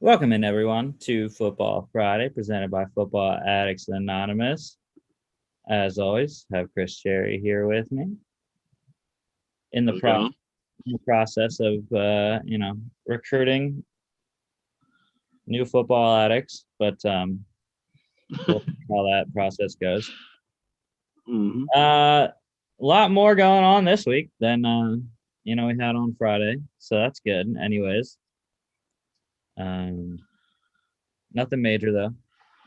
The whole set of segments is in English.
Welcome in, everyone, to Football Friday, presented by Football Addicts Anonymous. As always, have Chris Cherry here with me in the, How's it going? process of, recruiting new football addicts, but we'll see how that process goes. Mm-hmm. A lot more going on this week than we had on Friday, so that's good. Anyways, nothing major though.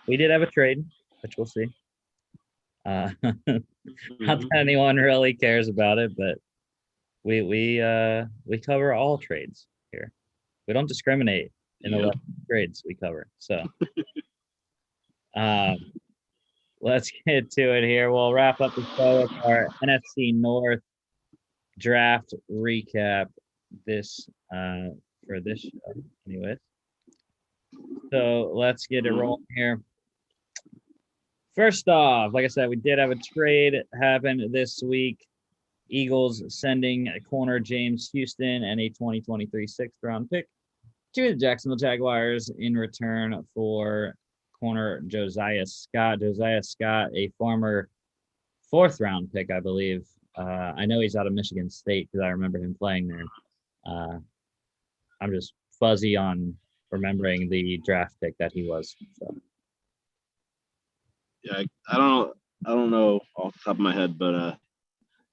We did have a trade, which we'll see. Not that anyone really cares about it, but we cover all trades here. We don't discriminate in the trades we cover. So let's get to it here. We'll wrap up the show with our NFC North draft recap for this show. Anyways. So let's get it rolling here. First off, like I said, we did have a trade happen this week. Eagles sending corner James Houston and a 2023 sixth-round pick to the Jacksonville Jaguars in return for corner Josiah Scott. Josiah Scott, a former fourth-round pick, I believe. I know he's out of Michigan State because I remember him playing there. I'm just fuzzy on remembering the draft pick that he was. So. Yeah, I don't know off the top of my head, but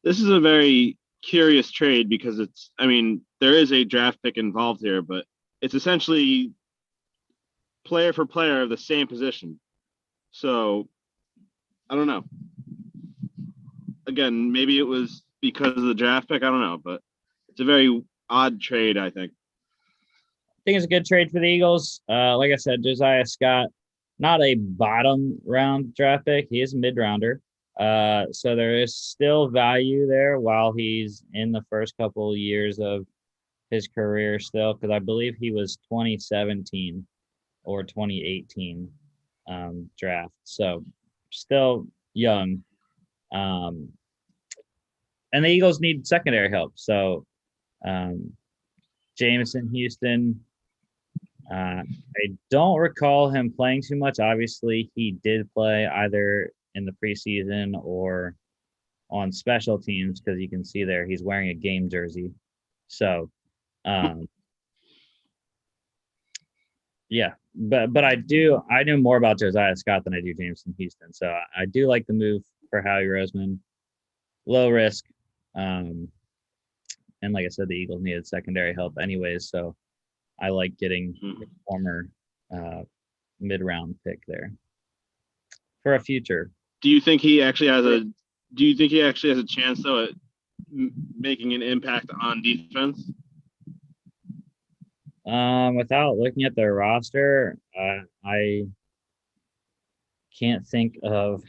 this is a very curious trade because there is a draft pick involved here, but it's essentially player for player of the same position. So I don't know. Again, maybe it was because of the draft pick. I don't know, but it's a very odd trade, I think. I think it's a good trade for the Eagles. Like I said, Josiah Scott, not a bottom round draft pick. He is a mid rounder. So there is still value there while he's in the first couple of years of his career still, because I believe he was 2017 or 2018 draft. So still young. And the Eagles need secondary help. So Jameson Houston, I don't recall him playing too much. Obviously, he did play either in the preseason or on special teams because you can see there he's wearing a game jersey. So, yeah, but I know more about Josiah Scott than I do Jameson Houston. So I do like the move for Howie Roseman. Low risk. And like I said, the Eagles needed secondary help anyways. So I like getting a former mid-round pick there for a future. Do you think he actually has a chance though at making an impact on defense? Without looking at their roster, I can't think of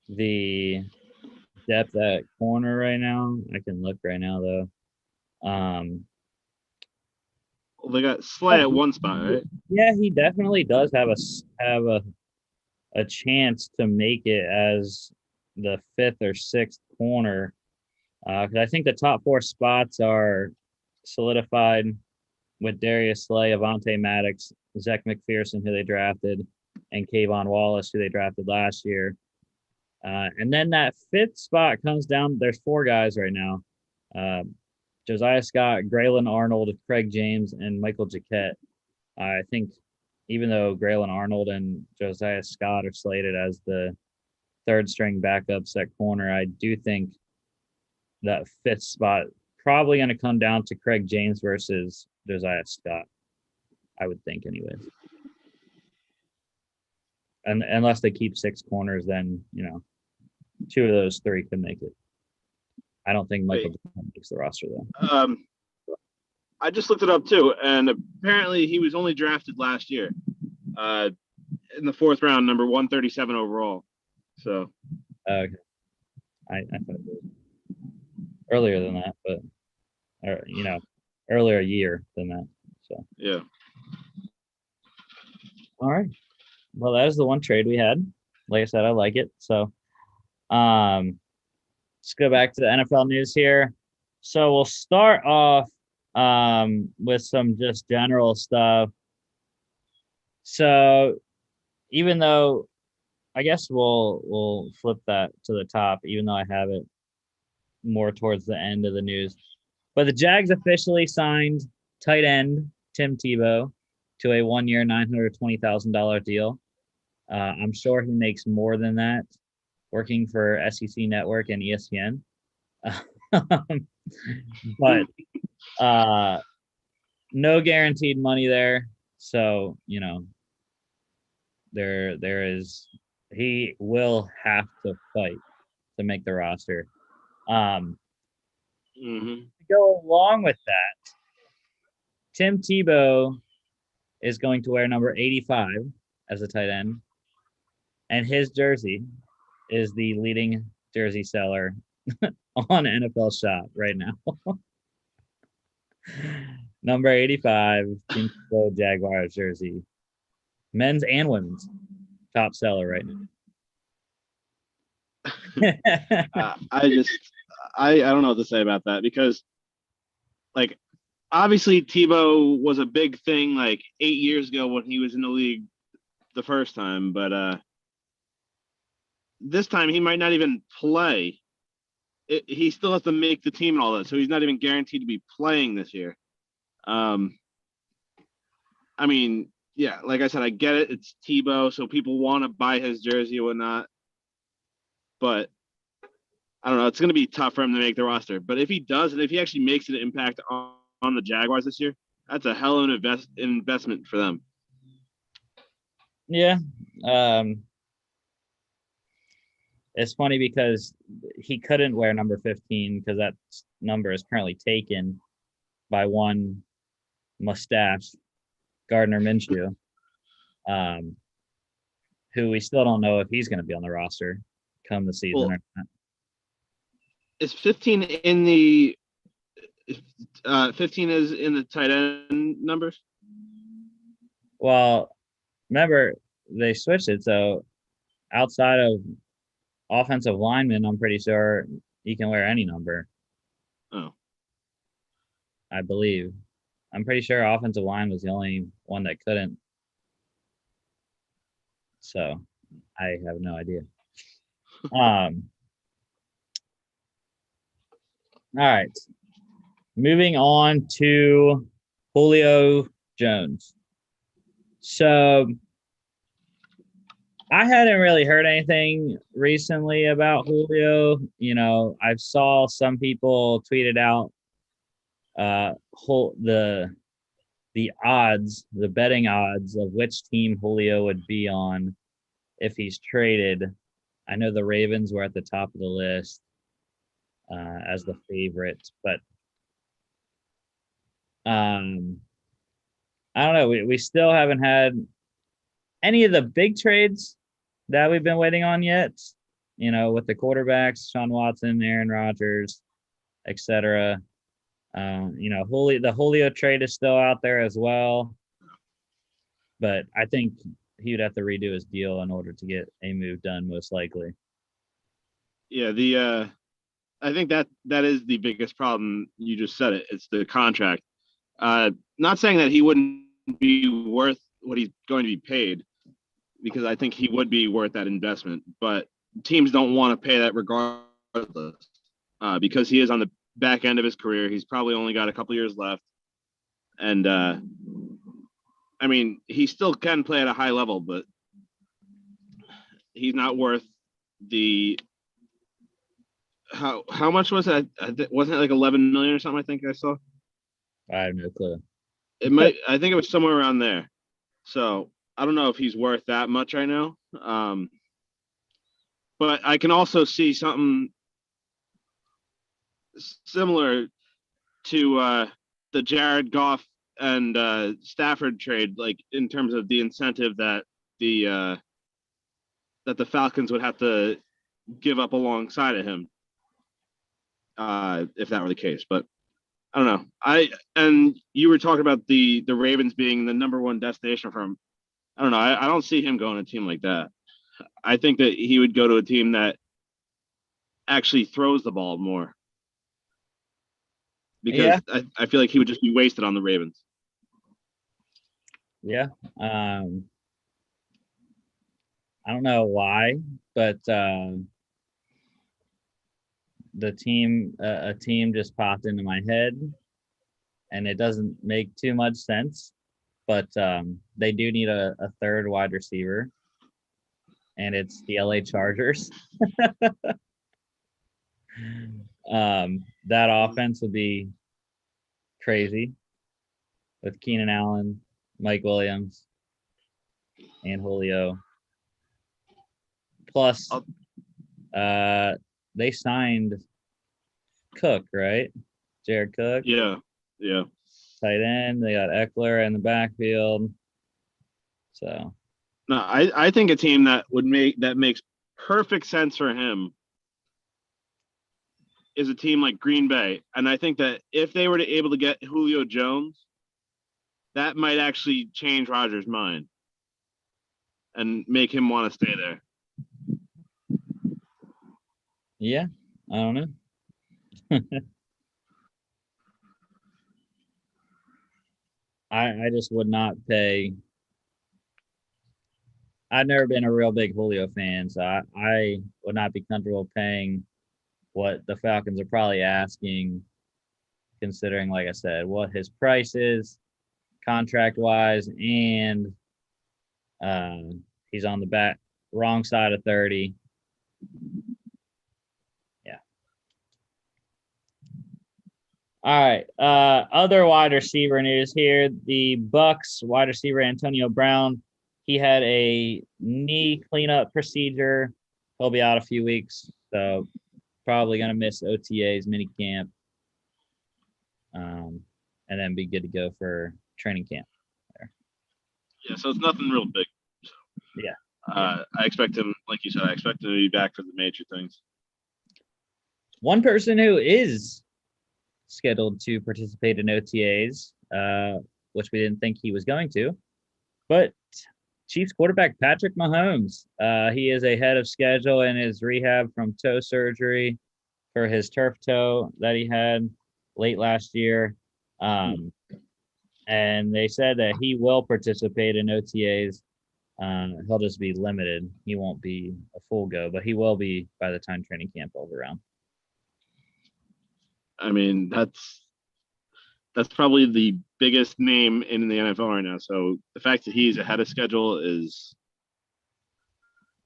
the depth at corner right now. I can look right now though. Well, they got Slay at one spot, right? Yeah, he definitely does have a chance to make it as the fifth or sixth corner. Because I think the top four spots are solidified with Darius Slay, Avonte Maddox, Zach McPherson, who they drafted, and Kayvon Wallace, who they drafted last year. And then that fifth spot comes down. There's four guys right now. Josiah Scott, Graylin Arnold, Craig James, and Michael Jacquet. I think even though Graylin Arnold and Josiah Scott are slated as the third string backups at corner, I do think that fifth spot probably going to come down to Craig James versus Josiah Scott, I would think anyways. And unless they keep six corners, then, two of those three could make it. I don't think Michael makes the roster, though. I just looked it up, too, and apparently he was only drafted last year in the fourth round, number 137 overall. So, okay. I thought it was earlier than that, but, earlier year than that. So, yeah. All right. Well, that is the one trade we had. Like I said, I like it. So, let's go back to the NFL news here. So we'll start off with some just general stuff. So even though I guess we'll flip that to the top, even though I have it more towards the end of the news. But the Jags officially signed tight end Tim Tebow to a 1 year, $920,000 deal. I'm sure he makes more than that working for SEC Network and ESPN. But no guaranteed money there. So, there is he will have to fight to make the roster. To go along with that, Tim Tebow is going to wear number 85 as a tight end, and his jersey is the leading jersey seller on NFL Shop right now. Number 85, Tim Tebow Jaguars jersey, men's and women's, top seller right now. I don't know what to say about that because, like, obviously Tebow was a big thing like 8 years ago when he was in the league the first time, but this time he might not even play. He still has to make the team and all that, so he's not even guaranteed to be playing this year. I mean, yeah, like I said, I get it. It's Tebow, so people want to buy his jersey or whatnot. But I don't know. It's going to be tough for him to make the roster. But if he does, and if he actually makes an impact on the Jaguars this year, that's a hell of an investment for them. Yeah. It's funny because he couldn't wear number 15 because that number is currently taken by one mustache, Gardner Minshew, who we still don't know if he's going to be on the roster come the season or not. Is 15 in the 15 is in the tight end numbers? Well, remember they switched it, so outside of offensive lineman, I'm pretty sure he can wear any number. Oh, I believe. I'm pretty sure offensive line was the only one that couldn't. So I have no idea. All right. Moving on to Julio Jones. So I hadn't really heard anything recently about Julio. I saw some people tweeted out the odds, the betting odds of which team Julio would be on if he's traded. I know the Ravens were at the top of the list as the favorite, but I don't know. We still haven't had any of the big trades that we've been waiting on yet. With the quarterbacks, Sean Watson, Aaron Rodgers, etc. The Julio trade is still out there as well, but I think he would have to redo his deal in order to get a move done, most likely. Yeah, I think that is the biggest problem. You just said it. It's the contract. Not saying that he wouldn't be worth what he's going to be paid, because I think he would be worth that investment. But teams don't want to pay that regardless, because he is on the back end of his career. He's probably only got a couple years left, and I mean, he still can play at a high level, but he's not worth the how much was it? Wasn't it like 11 million or something? I think I saw. I have no clue. I think it was somewhere around there. So I don't know if he's worth that much right now. But I can also see something similar to the Jared Goff and Stafford trade, like in terms of the incentive that the Falcons would have to give up alongside of him, if that were the case. But I don't know. And you were talking about the Ravens being the number one destination for him. I don't know. I don't see him going to a team like that. I think that he would go to a team that actually throws the ball more, because I feel like he would just be wasted on the Ravens. Yeah. I don't know why, but a team just popped into my head, and it doesn't make too much sense, but they do need a third wide receiver, and it's the LA Chargers. That offense would be crazy with Keenan Allen, Mike Williams, and Julio. Plus, they signed Cook, right? Jared Cook. Yeah. Tight end. They got Eckler in the backfield. So no, I think a team that makes perfect sense for him is a team like Green Bay. And I think that if they were able to get Julio Jones, that might actually change Rodgers' mind and make him want to stay there. yeah, I don't know. I just would not pay. I've never been a real big Julio fan, so I would not be comfortable paying what the Falcons are probably asking, considering, like I said, what his price is, contract wise, and he's on the wrong side of 30. Yeah. All right. Other wide receiver news here. The Bucks wide receiver Antonio Brown. He had a knee cleanup procedure. He'll be out a few weeks, so probably going to miss OTAs, minicamp, and then be good to go for training camp. There. Yeah, so it's nothing real big. So. Yeah. I expect him, like you said, I expect him to be back for the major things. One person who is scheduled to participate in OTAs, which we didn't think he was going to, but Chiefs quarterback Patrick Mahomes. He is ahead of schedule in his rehab from toe surgery for his turf toe that he had late last year. And they said that he will participate in OTAs. He'll just be limited. He won't be a full go, but he will be by the time training camp rolls around. I mean, that's probably the biggest name in the NFL right now. So the fact that he's ahead of schedule is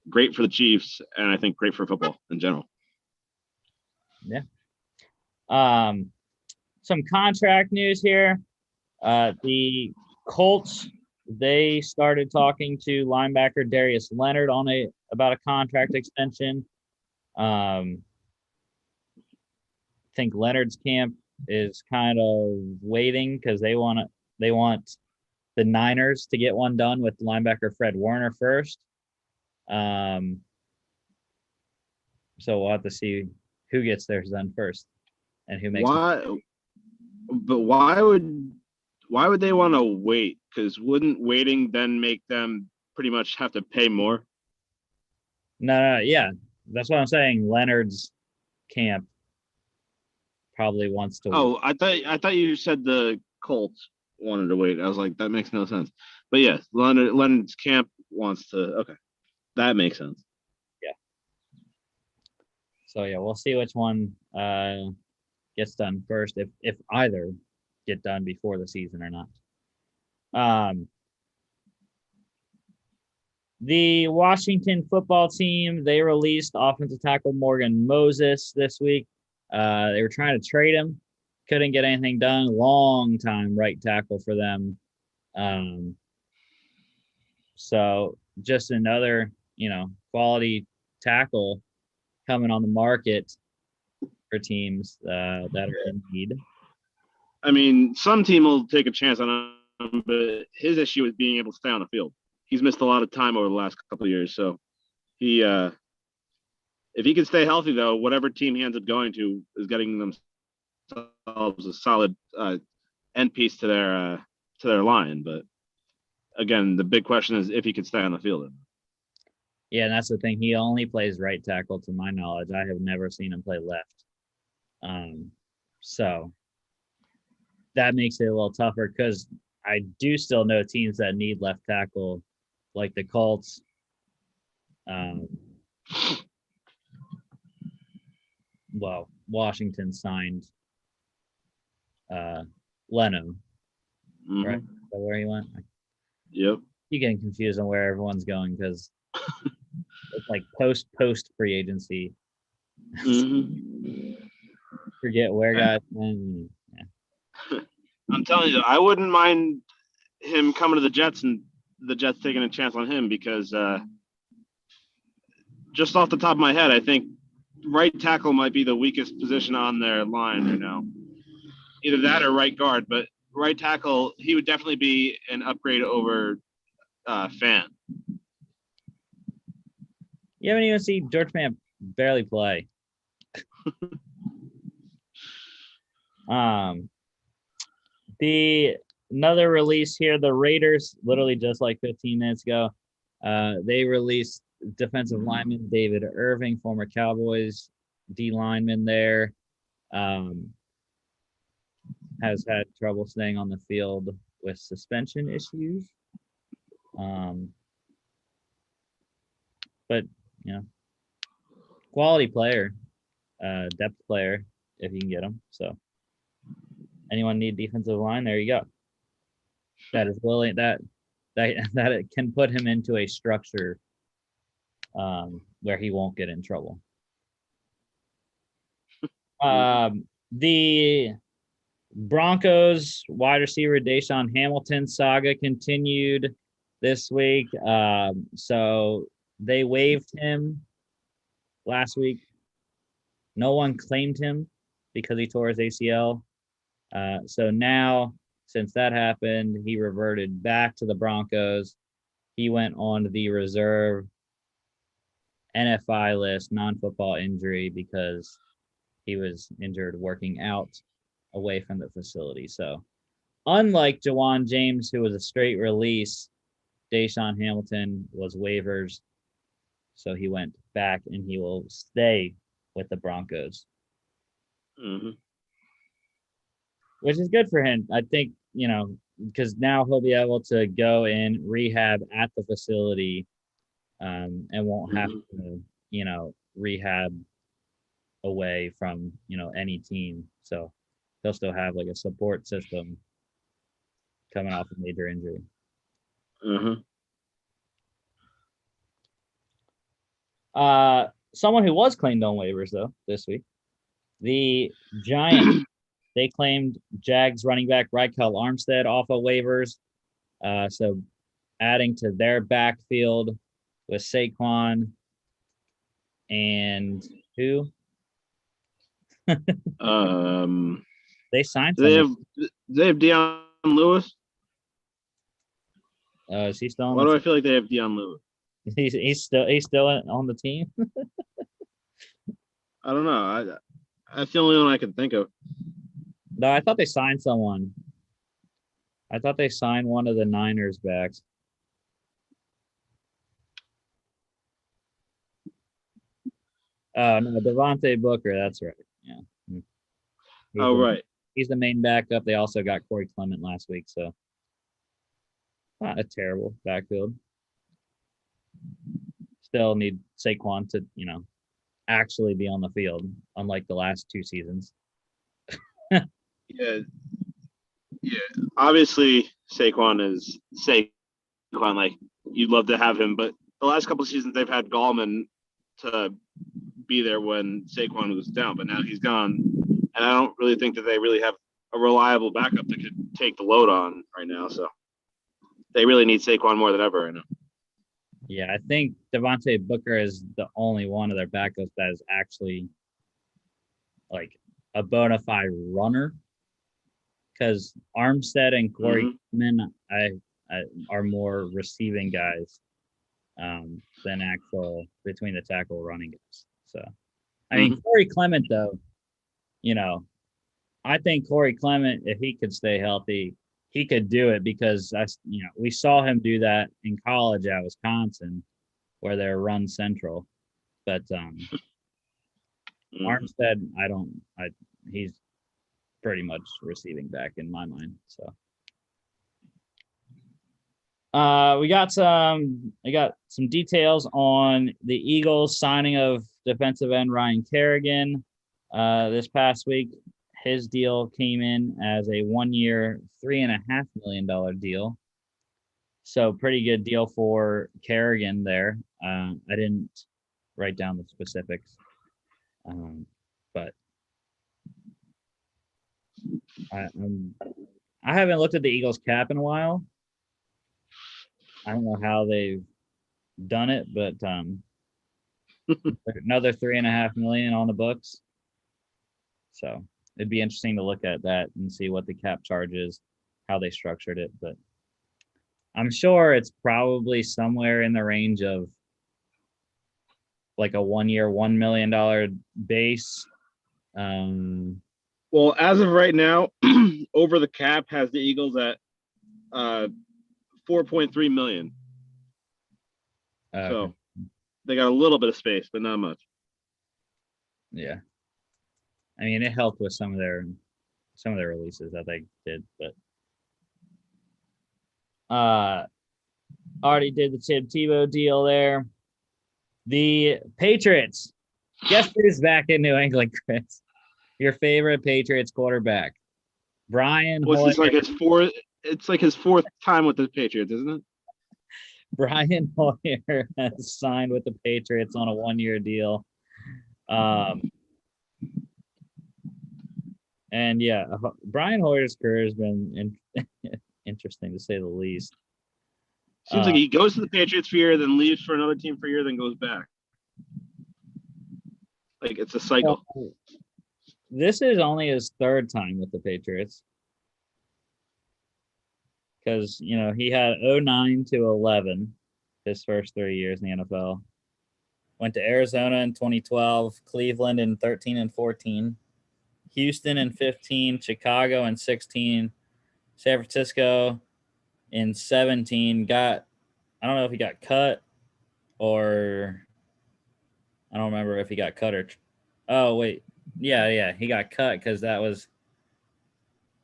great for the Chiefs, and I think great for football in general. Yeah. Some contract news here. The Colts, they started talking to linebacker Darius Leonard about a contract extension. I think Leonard's camp is kind of waiting because they want the Niners to get one done with linebacker Fred Warner first. So we'll have to see who gets theirs done first and who makes. But why would they want to wait? Because wouldn't waiting then make them pretty much have to pay more? No, yeah, that's what I'm saying. Leonard's camp probably wants to. Oh, I thought you said the Colts wanted to wait. I was like, that makes no sense. But yes, Leonard's camp wants to. Okay, that makes sense. Yeah. So yeah, we'll see which one gets done first, if either get done before the season or not. The Washington football team, they released offensive tackle Morgan Moses this week. They were trying to trade him, couldn't get anything done. Long time right tackle for them. So just another, quality tackle coming on the market for teams that are in need. I mean, some team will take a chance on him, but his issue is being able to stay on the field. He's missed a lot of time over the last couple of years. So he, if he can stay healthy, though, whatever team he ends up going to is getting themselves a solid end piece to their line. But again, the big question is if he can stay on the field. Yeah, and that's the thing. He only plays right tackle, to my knowledge. I have never seen him play left. So that makes it a little tougher because I do still know teams that need left tackle, like the Colts. Um, well, Washington signed Leno, right? Mm-hmm. Is that where he went? Yep. You getting confused on where everyone's going because it's like post free agency. Mm-hmm. Forget where guys. I'm telling you, I wouldn't mind him coming to the Jets and the Jets taking a chance on him because just off the top of my head, I think right tackle might be the weakest position on their line right now. Either that or right guard, but right tackle, he would definitely be an upgrade over Fan. You haven't even seen George Fant barely play. The another release here, the Raiders, literally just like 15 minutes ago, they released defensive lineman David Irving, former Cowboys D lineman there, has had trouble staying on the field with suspension issues. But you know, quality player, depth player if you can get them. So anyone need defensive line? There you go. That is willing that it can put him into a structure where he won't get in trouble. The Broncos wide receiver Deshaun Hamilton saga continued this week. So they waived him last week. No one claimed him because he tore his ACL. So now, since that happened, he reverted back to the Broncos. He went on the reserve NFI list, non-football injury, because he was injured working out away from the facility. So unlike Jawan James, who was a straight release, Deshaun Hamilton was waivers. So he went back and he will stay with the Broncos. Mm-hmm. Which is good for him. I think, because now he'll be able to go in rehab at the facility and won't have to, rehab away from, any team. So he'll still have like a support system coming off a major injury. Mm-hmm. Someone who was claimed on waivers though this week, the Giants, they claimed Jags running back Rykel Armstead off of waivers. So adding to their backfield with Saquon and who? They signed someone. They have Deion Lewis. Is he still on Why the do I team? feel like they have Deion Lewis? He's still on the team. I don't know. That's the only one I can think of. No, I thought they signed someone. I thought they signed one of the Niners backs. Oh no, Devontae Booker. That's right. Yeah. He's Oh the, right. he's the main backup. They also got Corey Clement last week, so not a terrible backfield. Still need Saquon to, actually be on the field, unlike the last two seasons. Yeah. Yeah. Obviously, Saquon is Saquon. Like you'd love to have him, but the last couple of seasons they've had Gallman to be there when Saquon was down, but now he's gone, and I don't really think that they really have a reliable backup that could take the load on right now. So they really need Saquon more than ever right now. Yeah, I think Devontae Booker is the only one of their backups that is actually like a bona fide runner. Because Armstead and Corey Clement, I are more receiving guys than actual between the tackle running guys. So, I mean, Corey Clement though, I think Corey Clement, if he could stay healthy, he could do it because we saw him do that in college at Wisconsin, where they're run central. But Armstead, he's pretty much receiving back in my mind. So we got some details on the Eagles signing of defensive end Ryan Kerrigan this past week. His deal came in as a 1-year, $3.5 million deal. So pretty good deal for Kerrigan there. I didn't write down the specifics, but I haven't looked at the Eagles cap in a while. I don't know how they've done it, but another $3.5 million on the books. So it'd be interesting to look at that and see what the cap charge is, how they structured it. But I'm sure it's probably somewhere in the range of like a 1-year, $1 million base. Well, as of right now, over the cap has the Eagles at 4.3 million. So they got a little bit of space, but not much. Yeah. I mean, it helped with some of their releases that they did, but already did the Tim Tebow deal there. The Patriots. Guess who's back in New England, Chris? Your favorite Patriots quarterback, Brian Hoyer. It's like his fourth time with the Patriots, isn't it? Brian Hoyer has signed with the Patriots on a 1-year deal. And yeah, Brian Hoyer's career has been interesting to say the least. Seems like he goes to the Patriots for a year, then leaves for another team for a year, then goes back. Like it's a cycle. Well, this is only his third time with the Patriots. Because, he had 2009 to 2011, his first 3 years in the NFL. Went to Arizona in 2012, Cleveland in 13 and 14, Houston in 15, Chicago in 16, San Francisco in 17. I don't know if he got cut or I don't remember if he got cut or. Oh, wait. Yeah. He got cut because that was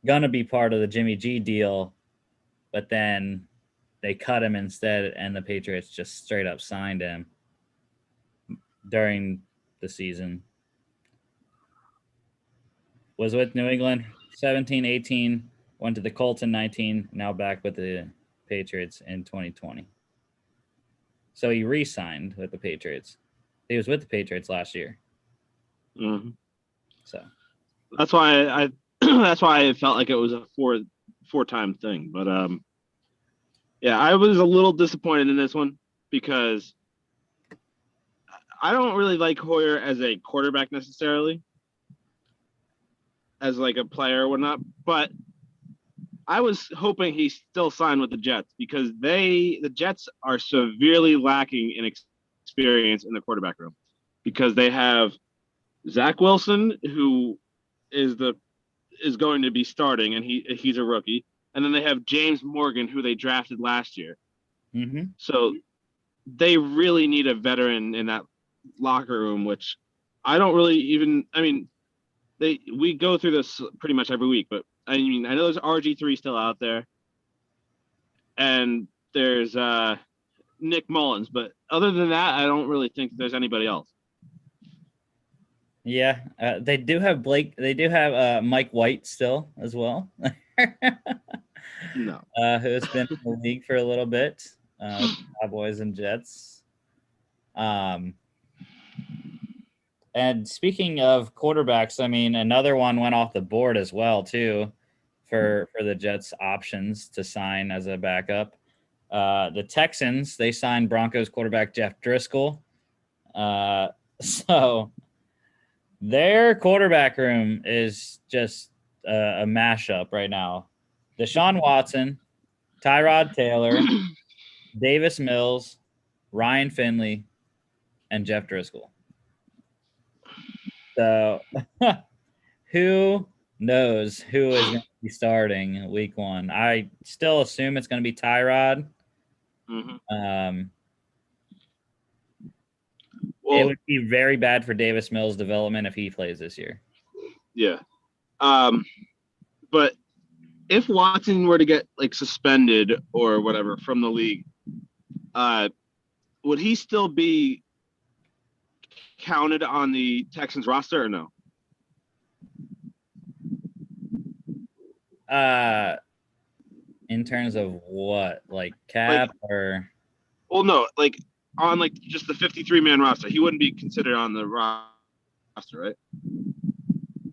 going to be part of the Jimmy G deal. But then they cut him instead, and the Patriots just straight up signed him during the season. Was with New England 17, 18, went to the Colts in 19, now back with the Patriots in 2020. So he re-signed with the Patriots. He was with the Patriots last year. Mm-hmm. So that's why I that's why I felt like it was a four-time thing. But yeah, I was a little disappointed in this one because I don't really like Hoyer as a quarterback necessarily, as like a player or whatnot. But I was hoping he still signed with the Jets because the Jets are severely lacking in experience in the quarterback room because they have Zach Wilson, who is going to be starting, and he's a rookie. And then they have James Morgan, who they drafted last year. Mm-hmm. So they really need a veteran in that locker room, which I don't really even. I mean, we go through this pretty much every week, but I mean, I know there's RG3 still out there, and there's Nick Mullins, but other than that, I don't really think there's anybody else. Yeah, they do have Blake. They do have Mike White still as well. No. Who's been in the league for a little bit, Cowboys and Jets. And speaking of quarterbacks, I mean, another one went off the board as well too, for the Jets options to sign as a backup. The Texans, they signed Broncos quarterback Jeff Driscoll. So their quarterback room is just a mashup right now. Deshaun Watson, Tyrod Taylor, Davis Mills, Ryan Finley, and Jeff Driscoll. So who knows who is going to be starting week 1? I still assume it's going to be Tyrod. Mm-hmm. It would be very bad for Davis Mills' development if he plays this year. Yeah. But if Watson were to get like suspended or whatever from the league, would he still be counted on the Texans roster or no? In terms of what, like cap or? Well, no, like on like just the 53-man roster, he wouldn't be considered on the roster, right?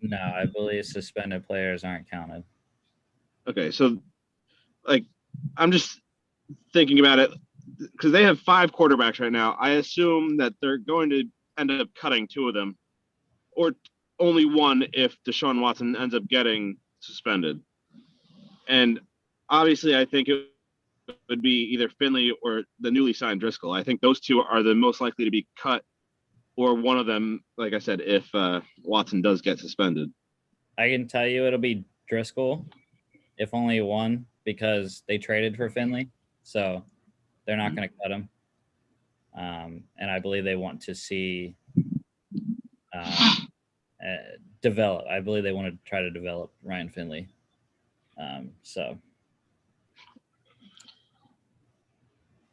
No, I believe suspended players aren't counted. Okay, so like I'm just thinking about it because they have 5 quarterbacks right now. I assume that they're going to end up cutting 2 of them, or only one if Deshaun Watson ends up getting suspended. And obviously, I think it would be either Finley or the newly signed Driscoll. I think those 2 are the most likely to be cut, or one of them, like I said, if Watson does get suspended. I can tell you it'll be Driscoll, if only one, because they traded for Finley, so they're not going to cut him. And I believe they want to see develop. I believe they want to try to develop Ryan Finley. So,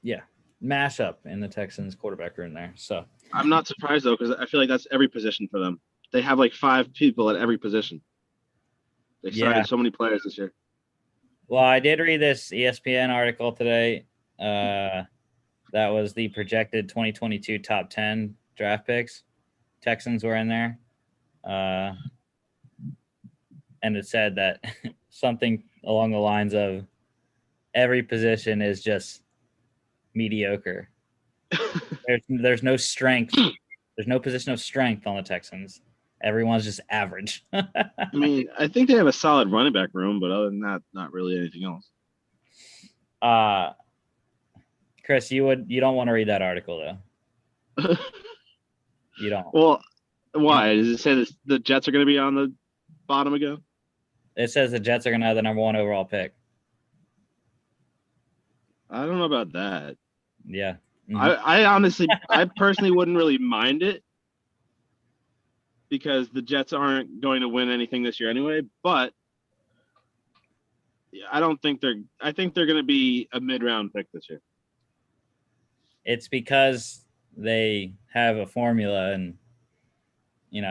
yeah, mashup in the Texans quarterback room there. So I'm not surprised though, because I feel like that's every position for them. They have like 5 people at every position. They signed so many players this year. Well, I did read this ESPN article today. That was the projected 2022 top 10 draft picks. Texans were in there. And it said that something along the lines of every position is just mediocre. There's no strength. There's no position of strength on the Texans. Everyone's just average. I mean, I think they have a solid running back room, but other than that, not really anything else. Chris, you don't want to read that article though. You don't. Well, why? Does it say the Jets are going to be on the bottom again? It says the Jets are going to have the number 1 overall pick. I don't know about that. Yeah. Mm-hmm. I honestly, I personally wouldn't really mind it because the Jets aren't going to win anything this year anyway. But I think they're going to be a mid-round pick this year. It's because they have a formula and put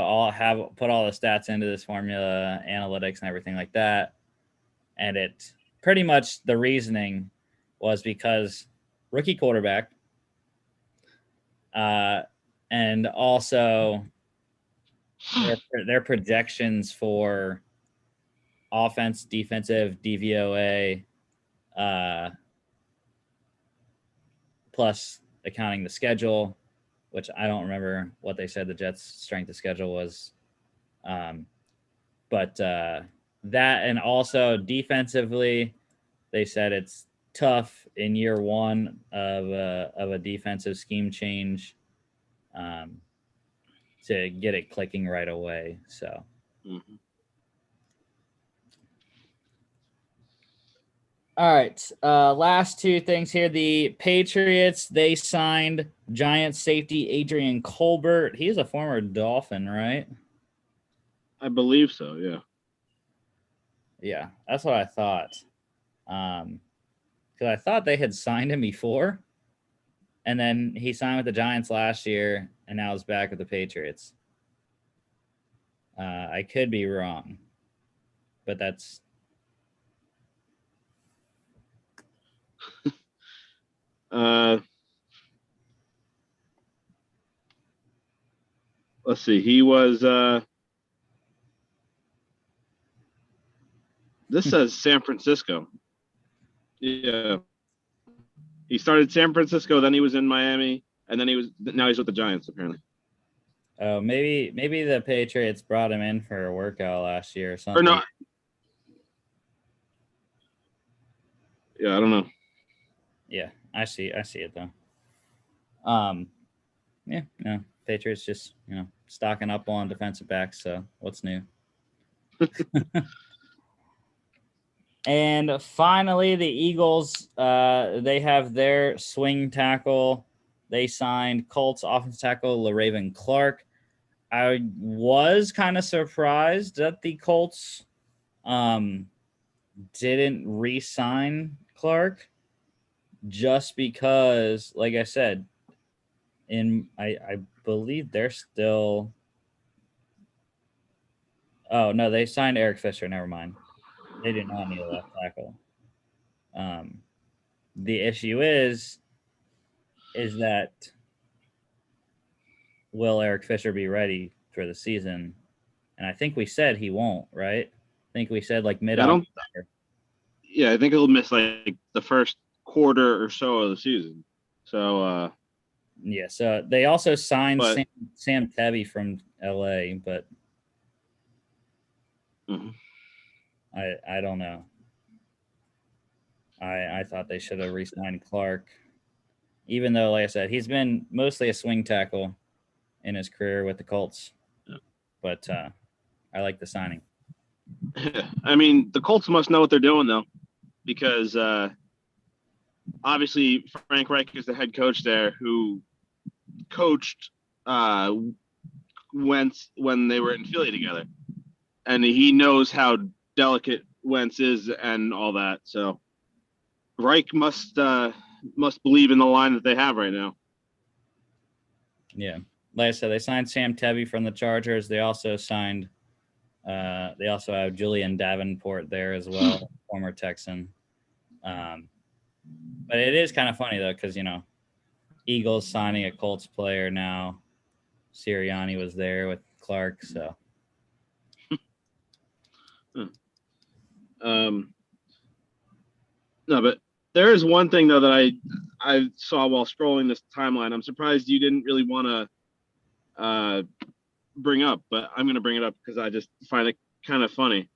all the stats into this formula, analytics and everything like that. And it pretty much the reasoning was because rookie quarterback, and also their projections for offense, defensive, DVOA, plus accounting the schedule, which I don't remember what they said the Jets' strength of schedule was. But that, and also defensively, they said it's tough in year 1 of a defensive scheme change to get it clicking right away. So. Mm-hmm. All right. Last 2 things here. The Patriots, they signed Giants safety Adrian Colbert. He's a former Dolphin, right? I believe so, yeah. Yeah, that's what I thought. Because I thought they had signed him before. And then he signed with the Giants last year, and now he's back with the Patriots. I could be wrong, but that's... Let's see. He was this says San Francisco. Yeah. He started San Francisco, then he was in Miami, and then now he's with the Giants apparently. Oh, maybe the Patriots brought him in for a workout last year or something. Or no. Yeah, I don't know. Yeah, I see it though. Yeah, Patriots just, stocking up on defensive backs, so what's new? And finally, the Eagles, they have their swing tackle. They signed Colts offensive tackle LaRaven Clark. I was kind of surprised that the Colts didn't re-sign Clark, just because, like I said, I believe they're still. Oh no, they signed Eric Fisher. Never mind. They did not need a left tackle. Um, the issue is that will Eric Fisher be ready for the season? And I think we said he won't, right? I think we said like mid I don't. October. Yeah, I think he'll miss like the first quarter or so of the season. So, Yeah. So they also signed but Sam Tebby from LA, but mhm. I don't know. I thought they should have re-signed Clark, even though, like I said, he's been mostly a swing tackle in his career with the Colts. But I like the signing. I mean, the Colts must know what they're doing though, because obviously Frank Reich is the head coach there, who coached Wentz when they were in Philly together, and he knows how delicate Wentz is and all that. So Reich must believe in the line that they have right now. Yeah, like I said, they signed Sam Tebby from the Chargers. They also signed. They also have Julian Davenport there as well, former Texan. But it is kind of funny though, because Eagles signing a Colts player now. Sirianni was there with Clark, so No, but there is one thing though that I saw while scrolling this timeline. I'm surprised you didn't really want to bring up, but I'm going to bring it up because I just find it kind of funny.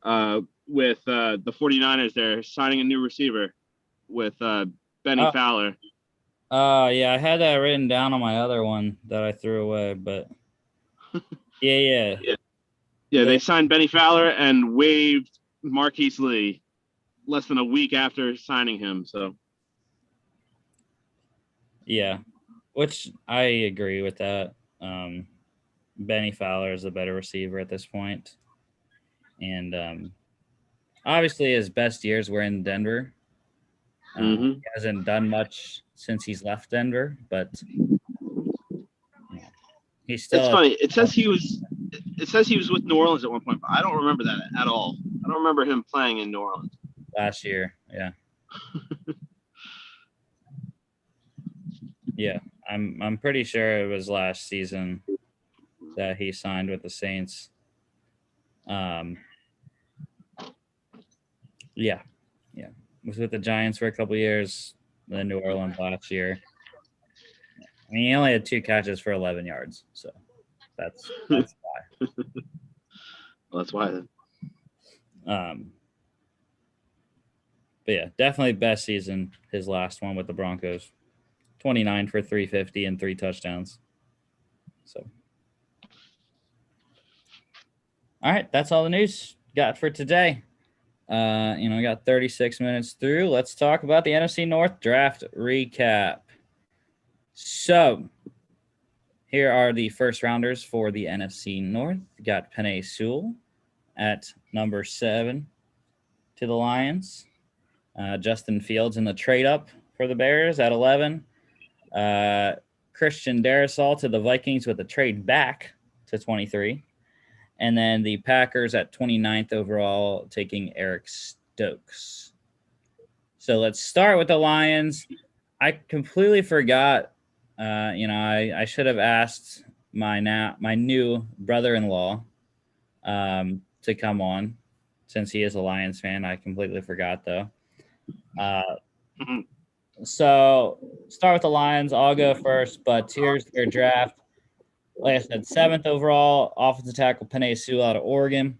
With the 49ers, they're signing a new receiver with Benny Fowler. Yeah, I had that written down on my other one that I threw away, but yeah. They signed Benny Fowler and waived Marquise Lee less than a week after signing him. So yeah, which I agree with that. Benny Fowler is a better receiver at this point, and obviously his best years were in Denver. He hasn't done much since he's left Denver, but he's still. It's funny. It says he was with New Orleans at one point, but I don't remember that at all. I don't remember him playing in New Orleans last year. Yeah. Yeah, I'm pretty sure it was last season that he signed with the Saints. Yeah. Was with the Giants for a couple years, then New Orleans last year. I mean, he only had 2 catches for 11 yards, so that's why. Well, that's why then. But yeah, definitely best season. His last one with the Broncos, 29 for 350 and 3 touchdowns. So, all right, that's all the news got for today. We got 36 minutes through. Let's talk about the NFC North draft recap. So, here are the first rounders for the NFC North. We got Penei Sewell at number 7 to the Lions. Justin Fields in the trade up for the Bears at 11. Christian Darrisaw to the Vikings with a trade back to 23. And then the Packers at 29th overall, taking Eric Stokes. So let's start with the Lions. I completely forgot. I should have asked my new brother-in-law to come on, since he is a Lions fan. I completely forgot though. So start with the Lions. I'll go first, but here's their draft. Like I said, 7th overall, offensive tackle Penei Sewell out of Oregon.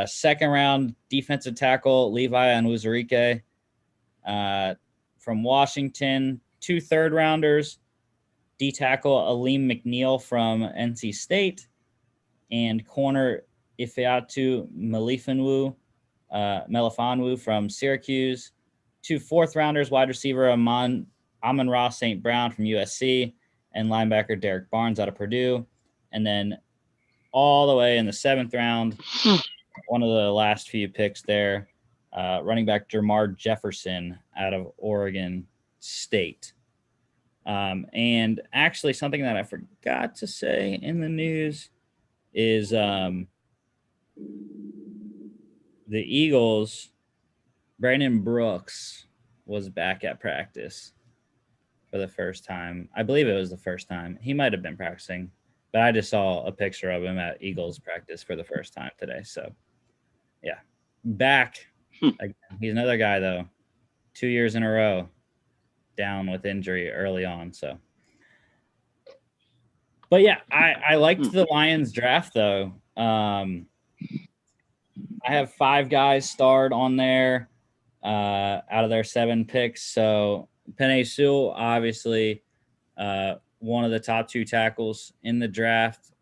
Second round, defensive tackle Levi Onwuzurike from Washington. 2 third-rounders, D tackle Aleem McNeil from NC State, and corner Ifeatu Melifonwu from Syracuse. 2 fourth-rounders, wide receiver Amon-Ra St. Brown from USC, and linebacker Derek Barnes out of Purdue. And then all the way in the 7th round, one of the last few picks there, running back Jermar Jefferson out of Oregon State. And actually, something that I forgot to say in the news is the Eagles, Brandon Brooks was back at practice for the first time. I believe it was the first time. He might have been practicing, but I just saw a picture of him at Eagles practice for the first time today. So, yeah, back. Again. He's another guy, though, 2 years in a row down with injury early on. So, but yeah, I liked the Lions draft, though. I have 5 guys starred on there out of their 7 picks. So Penei Sewell, obviously, one of the top 2 tackles in the draft.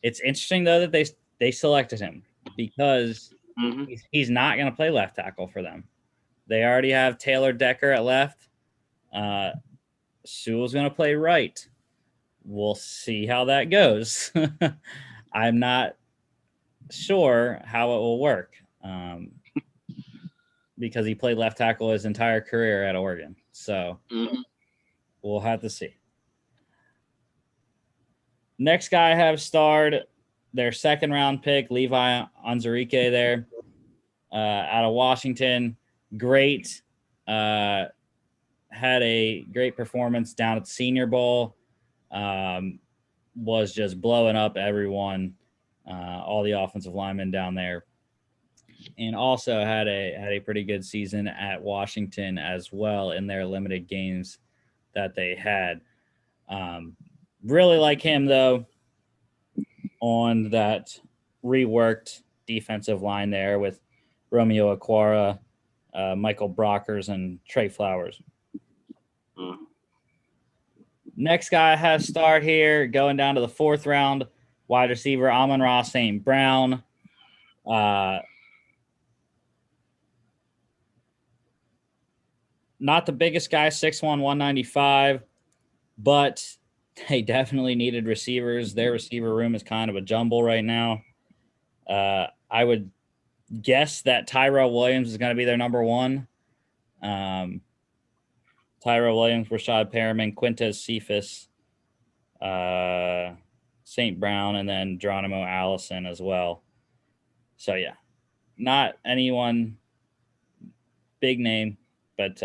It's interesting, though, that they selected him because he's not going to play left tackle for them. They already have Taylor Decker at left. Sewell's going to play right. We'll see how that goes. I'm not sure how it will work because he played left tackle his entire career at Oregon. So we'll have to see. Next guy I have starred, their 2nd round pick, Levi Onwuzurike there out of Washington. Great. Had a great performance down at the Senior Bowl. Was just blowing up everyone, all the offensive linemen down there. And also had a pretty good season at Washington as well in their limited games that they had. Really like him, though, on that reworked defensive line there with Romeo Aquara, Michael Brockers, and Trey Flowers. Next guy I have start here, going down to the 4th round, wide receiver Amon-Ra St. Brown. Not the biggest guy, 6'1", 195, but they definitely needed receivers. Their receiver room is kind of a jumble right now. I would guess that Tyrell Williams is going to be their number 1. Tyrell Williams, Rashad Perriman, Quintez Cephas, St. Brown, and then Geronimo Allison as well. So, yeah, not anyone big name, but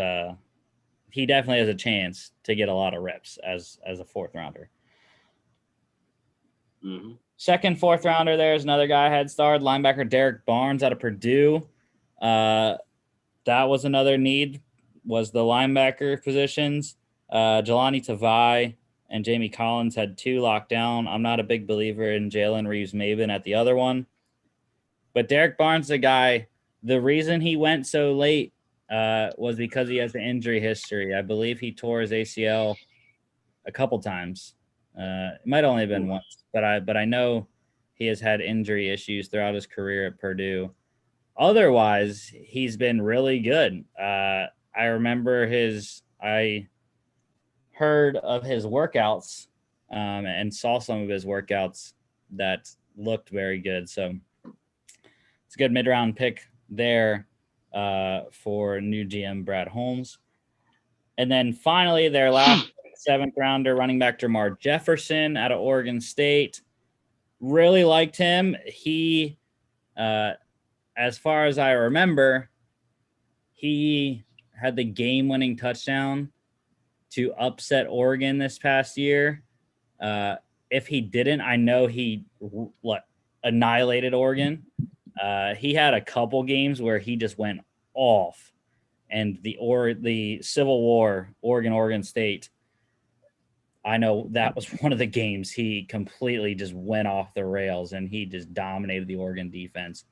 he definitely has a chance to get a lot of reps as a 4th rounder. 2nd, 4th rounder, there's another guy I had starred, linebacker Derek Barnes out of Purdue. That was another need, was the linebacker positions. Jelani Tavai and Jamie Collins had 2 locked down. I'm not a big believer in Jalen Reeves-Maben at the other one. But Derek Barnes, the guy, the reason he went so late was because he has an injury history. I believe he tore his ACL a couple times. It might only have been once, but I know he has had injury issues throughout his career at Purdue. Otherwise, he's been really good. I remember I heard of his workouts and saw some of his workouts that looked very good. So it's a good mid-round pick there for new GM Brad Holmes. And then finally, their last 7th rounder, running back Jermar Jefferson out of Oregon State. Really liked him. He, as far as I remember, he had the game-winning touchdown to upset Oregon this past year. If he didn't, I know he annihilated Oregon. He had a couple games where he just went off, and the Civil War, Oregon State, I know that was one of the games he completely just went off the rails, and he just dominated the Oregon defense.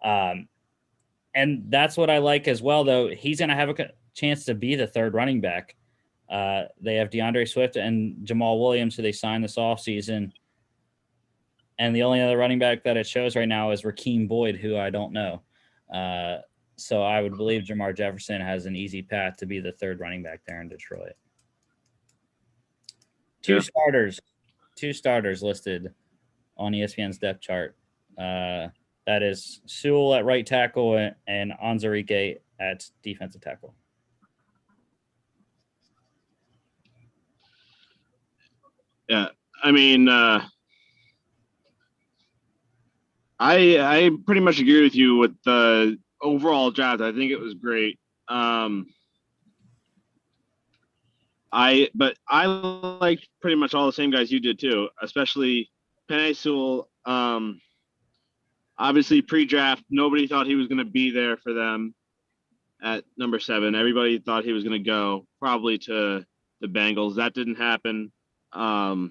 And that's what I like as well, though. He's going to have a chance to be the 3rd running back. They have DeAndre Swift and Jamal Williams, who they signed this offseason. And the only other running back that it shows right now is Rakeem Boyd, who I don't know. So I would believe Jermar Jefferson has an easy path to be the 3rd running back there in Detroit. 2 starters. two starters listed on ESPN's depth chart. That is Sewell at right tackle and Anzarike at defensive tackle. Yeah, I mean, I pretty much agree with you with the overall draft. I think it was great. But I liked pretty much all the same guys you did too, especially Penei Sewell. Obviously, pre-draft, nobody thought he was going to be there for them at number 7. Everybody thought he was going to go probably to the Bengals. That didn't happen. I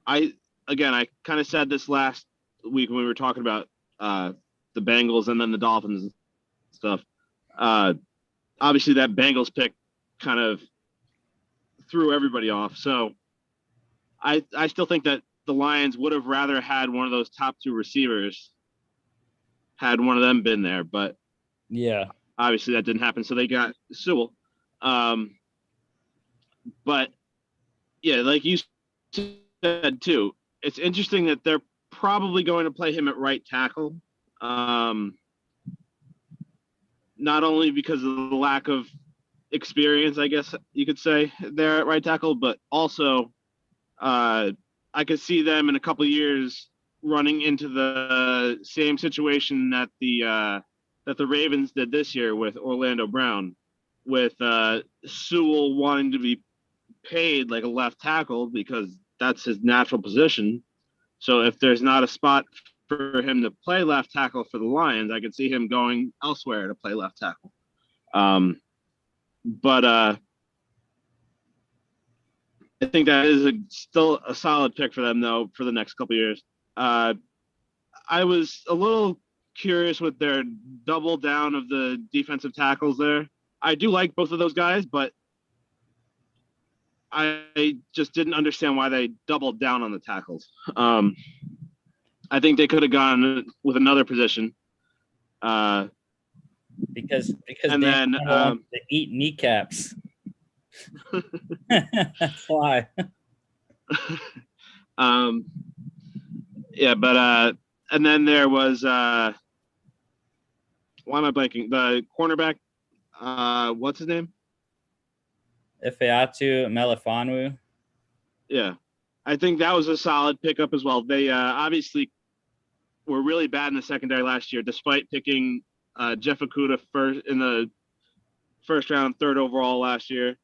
kind of said this last week when we were talking about the Bengals and then the Dolphins and stuff. Obviously, that Bengals pick kind of threw everybody off. So I still think that the Lions would have rather had one of those top 2 receivers had one of them been there, but yeah, obviously that didn't happen. So they got Sewell. But yeah, like you said too, it's interesting that they're probably going to play him at right tackle. Not only because of the lack of experience, I guess you could say, there at right tackle, but also I could see them in a couple of years running into the same situation that the Ravens did this year with Orlando Brown, with Sewell wanting to be paid like a left tackle because that's his natural position. So if there's not a spot for him to play left tackle for the Lions, I could see him going elsewhere to play left tackle. But I think that is still a solid pick for them, though, for the next couple of years. I was a little curious with their double down of the defensive tackles there. I do like both of those guys, but I just didn't understand why they doubled down on the tackles. I think they could have gone with another position. Because and then to eat kneecaps. That's why. Yeah, but and then there was why am I blanking? The cornerback, what's his name? Ifeatu Melifonwu. Yeah, I think that was a solid pickup as well. They obviously were really bad in the secondary last year, despite picking Jeff Okudah first in the first round, 3rd overall last year.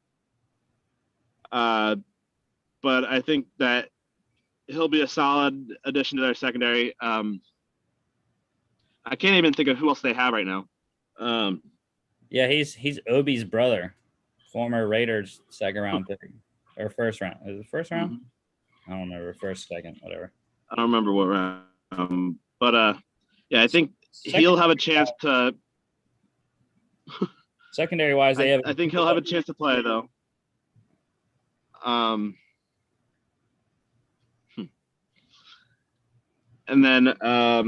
But I think that he'll be a solid addition to their secondary. I can't even think of who else they have right now. Yeah, he's Obi's brother, former Raiders 2nd round pick or 1st round. Is it 1st round? Mm-hmm. I don't remember. 1st, 2nd, whatever. I don't remember what round. But yeah, I think he'll have a chance to. Secondary wise, they have. I think he'll have a chance to play though. And then I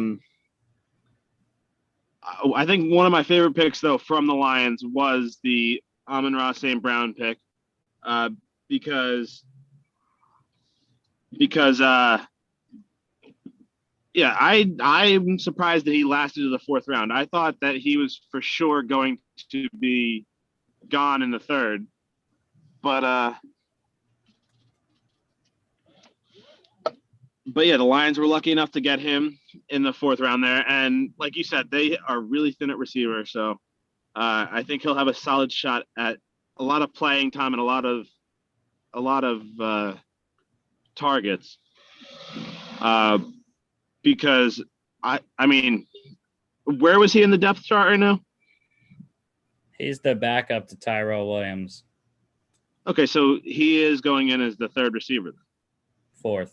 think one of my favorite picks though from the Lions was the Amon-Ra St. Brown pick, because yeah, I'm surprised that he lasted to the 4th round. I thought that he was for sure going to be gone in the 3rd, but yeah, the Lions were lucky enough to get him in the 4th round there, and like you said, they are really thin at receiver, so I think he'll have a solid shot at a lot of playing time and a lot of targets. Because I mean, where was he in the depth chart right now? He's the backup to Tyrell Williams. Okay, so he is going in as the 3rd receiver. 4th.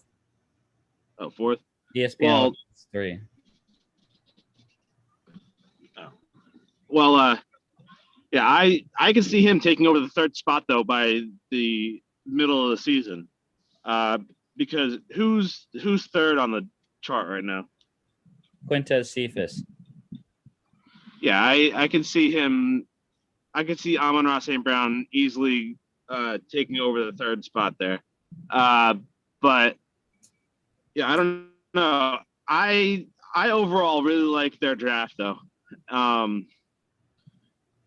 Oh, 4th? ESPN 3. Oh. Well, yeah, I can see him taking over the 3rd spot though by the middle of the season. Because who's 3rd on the chart right now? Quintez Cephas. Yeah, I can see him. I could see Amon-Ra St. Brown easily taking over the 3rd spot there. But yeah, I don't know. I overall really like their draft though. Um,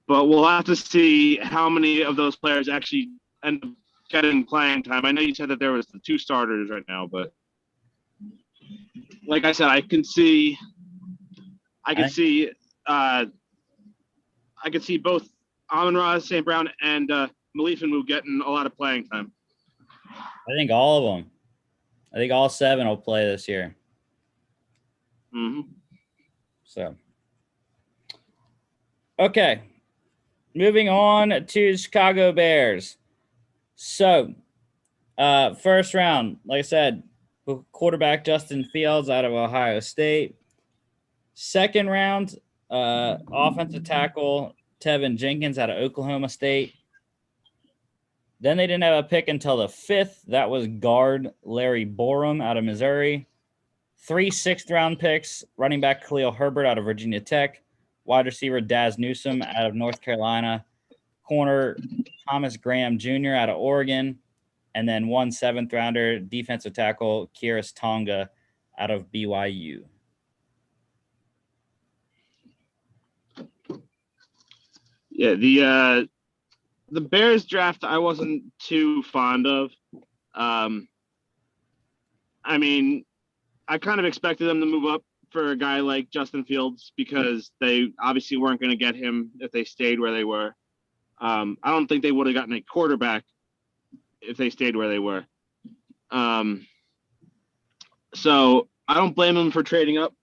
but we'll have to see how many of those players actually end up getting playing time. I know you said that there was the 2 starters right now, but like I said, I I could think see uh, I could see both Amon-Ra, St. Brown, and Malifu getting a lot of playing time. I think all of them. I think all 7 will play this year. Mm-hmm. So, okay, moving on to Chicago Bears. So, first round, like I said, quarterback Justin Fields out of Ohio State. Second round, offensive tackle Tevin Jenkins out of Oklahoma State. Then they didn't have a pick until the 5th. That was guard Larry Borum out of Missouri. 3 6th-round picks, running back Khalil Herbert out of Virginia Tech, wide receiver Daz Newsome out of North Carolina, corner Thomas Graham Jr. out of Oregon, and then 1 7th-rounder defensive tackle Kyrus Tonga out of BYU. Yeah, the Bears draft I wasn't too fond of. Um, I mean, I kind of expected them to move up for a guy like Justin Fields because they obviously weren't going to get him if they stayed where they were. I don't think they would have gotten a quarterback if they stayed where they were. So I don't blame them for trading up,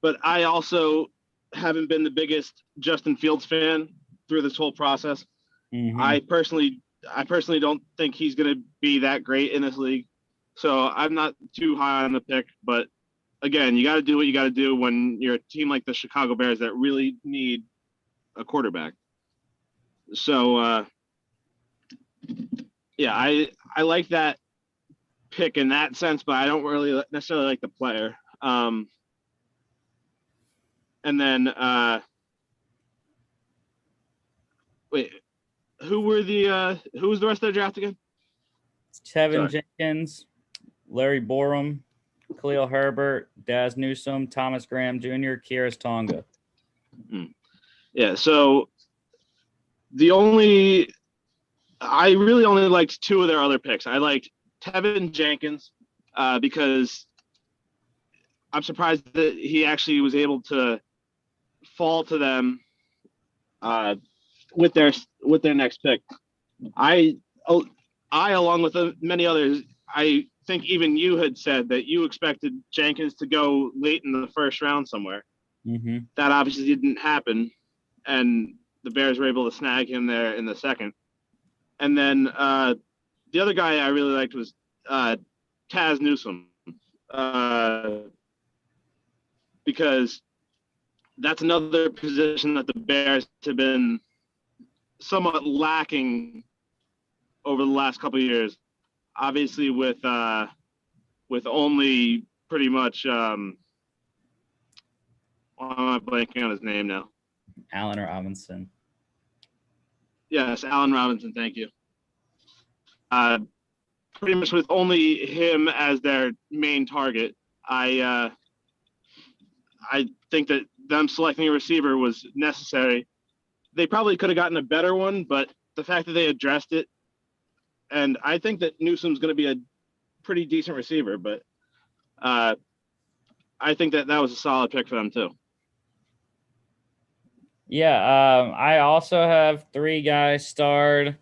but I also haven't been the biggest Justin Fields fan through this whole process. Mm-hmm. I personally don't think he's going to be that great in this league. So I'm not too high on the pick, but again, you got to do what you got to do when you're a team like the Chicago Bears that really need a quarterback. So yeah, I like that pick in that sense, but I don't really necessarily like the player. And then wait, who was the rest of the draft again? Tevin Jenkins, Larry Borum, Khalil Herbert, Daz Newsome, Thomas Graham Jr., Kyrus Tonga. Yeah, so I really only liked 2 of their other picks. I liked Tevin Jenkins because I'm surprised that he actually was able to fall to them with their next pick. I along with many others, I think even you had said that you expected Jenkins to go late in the first round somewhere. Mm-hmm. That obviously didn't happen, and the Bears were able to snag him there in the second. And then the other guy I really liked was Taz Newsome because that's another position that the Bears have been somewhat lacking over the last couple of years. Obviously, with only pretty much why am I blanking on his name now? Allen Robinson. Yes, Allen Robinson. Thank you. Pretty much with only him as their main target, I think that them selecting a receiver was necessary. They probably could have gotten a better one, but the fact that they addressed it, and I think that Newsome's going to be a pretty decent receiver, but I think that was a solid pick for them too. Yeah, I also have 3 guys starred.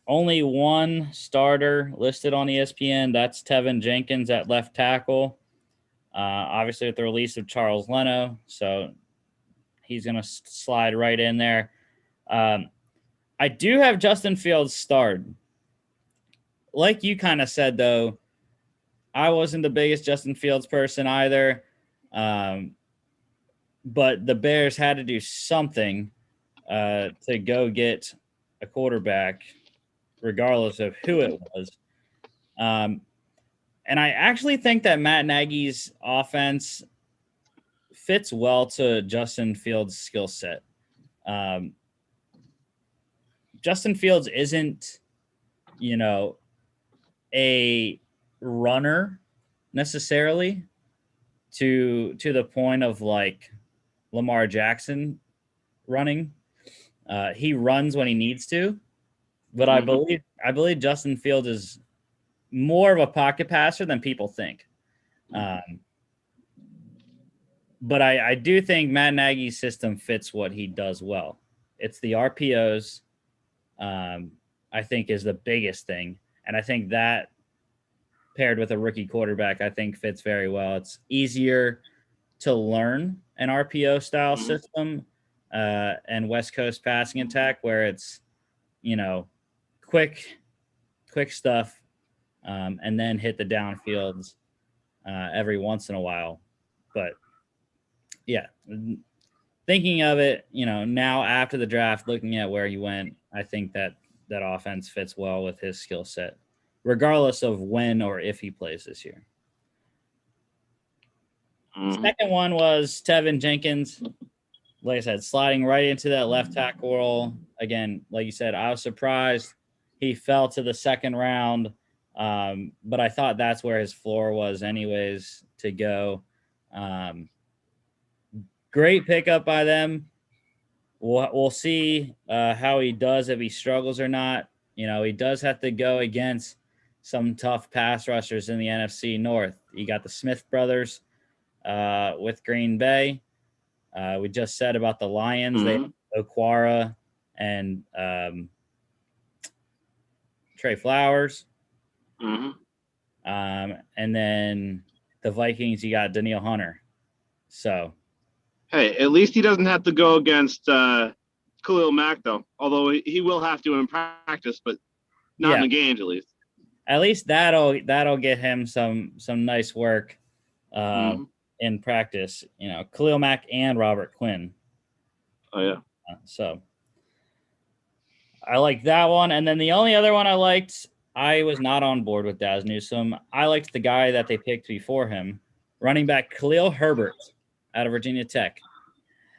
Only 1 starter listed on ESPN. That's Tevin Jenkins at left tackle. Obviously, with the release of Charles Leno, so he's going to slide right in there. I do have Justin Fields starred. Like you kind of said, though, I wasn't the biggest Justin Fields person either. But the Bears had to do something to go get a quarterback, regardless of who it was. And I actually think that Matt Nagy's offense fits well to Justin Fields' skill set. Justin Fields isn't, a runner necessarily to the point of like Lamar Jackson running. He runs when he needs to, but I believe Justin Fields is more of a pocket passer than people think. But I do think Matt Nagy's system fits what he does well. It's the RPOs, I think, is the biggest thing. And I think that paired with a rookie quarterback, I think fits very well. It's easier to learn an RPO style system and West Coast passing attack where it's, quick stuff and then hit the downfields every once in a while. But yeah, thinking of it, now after the draft, looking at where he went, I think that offense fits well with his skill set, regardless of when or if he plays this year. Second one was Tevin Jenkins. Like I said, sliding right into that left tackle role. Again, like you said, I was surprised he fell to the second round, but I thought that's where his floor was anyways to go. Great pickup by them. We'll see how he does, if he struggles or not. He does have to go against some tough pass rushers in the NFC North. You got the Smith brothers with Green Bay. We just said about the Lions. They have Okwara and Trey Flowers. And then the Vikings, you got Danielle Hunter. So, hey, at least he doesn't have to go against Khalil Mack, though. Although he will have to in practice, but not in the games, at least. At least that'll get him some nice work in practice. Khalil Mack and Robert Quinn. Oh yeah. So I like that one, and then the only other one I liked, I was not on board with Daz Newsome. I liked the guy that they picked before him, running back Khalil Herbert out of Virginia Tech.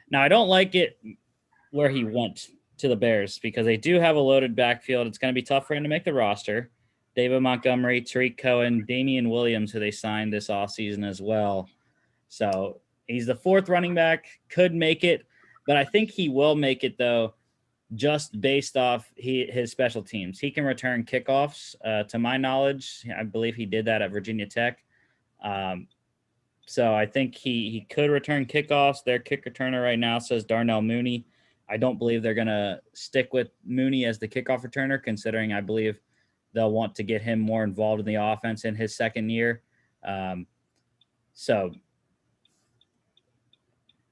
Now, I don't like it where he went to the Bears because they do have a loaded backfield. It's going to be tough for him to make the roster. David Montgomery, Tariq Cohen, Damian Williams, who they signed this offseason as well. So he's the fourth running back, could make it, but I think he will make it, though, just based off his special teams. He can return kickoffs, to my knowledge. I believe he did that at Virginia Tech. So I think he could return kickoffs. Their kick returner right now says Darnell Mooney. I don't believe they're going to stick with Mooney as the kickoff returner, considering I believe they'll want to get him more involved in the offense in his second year. So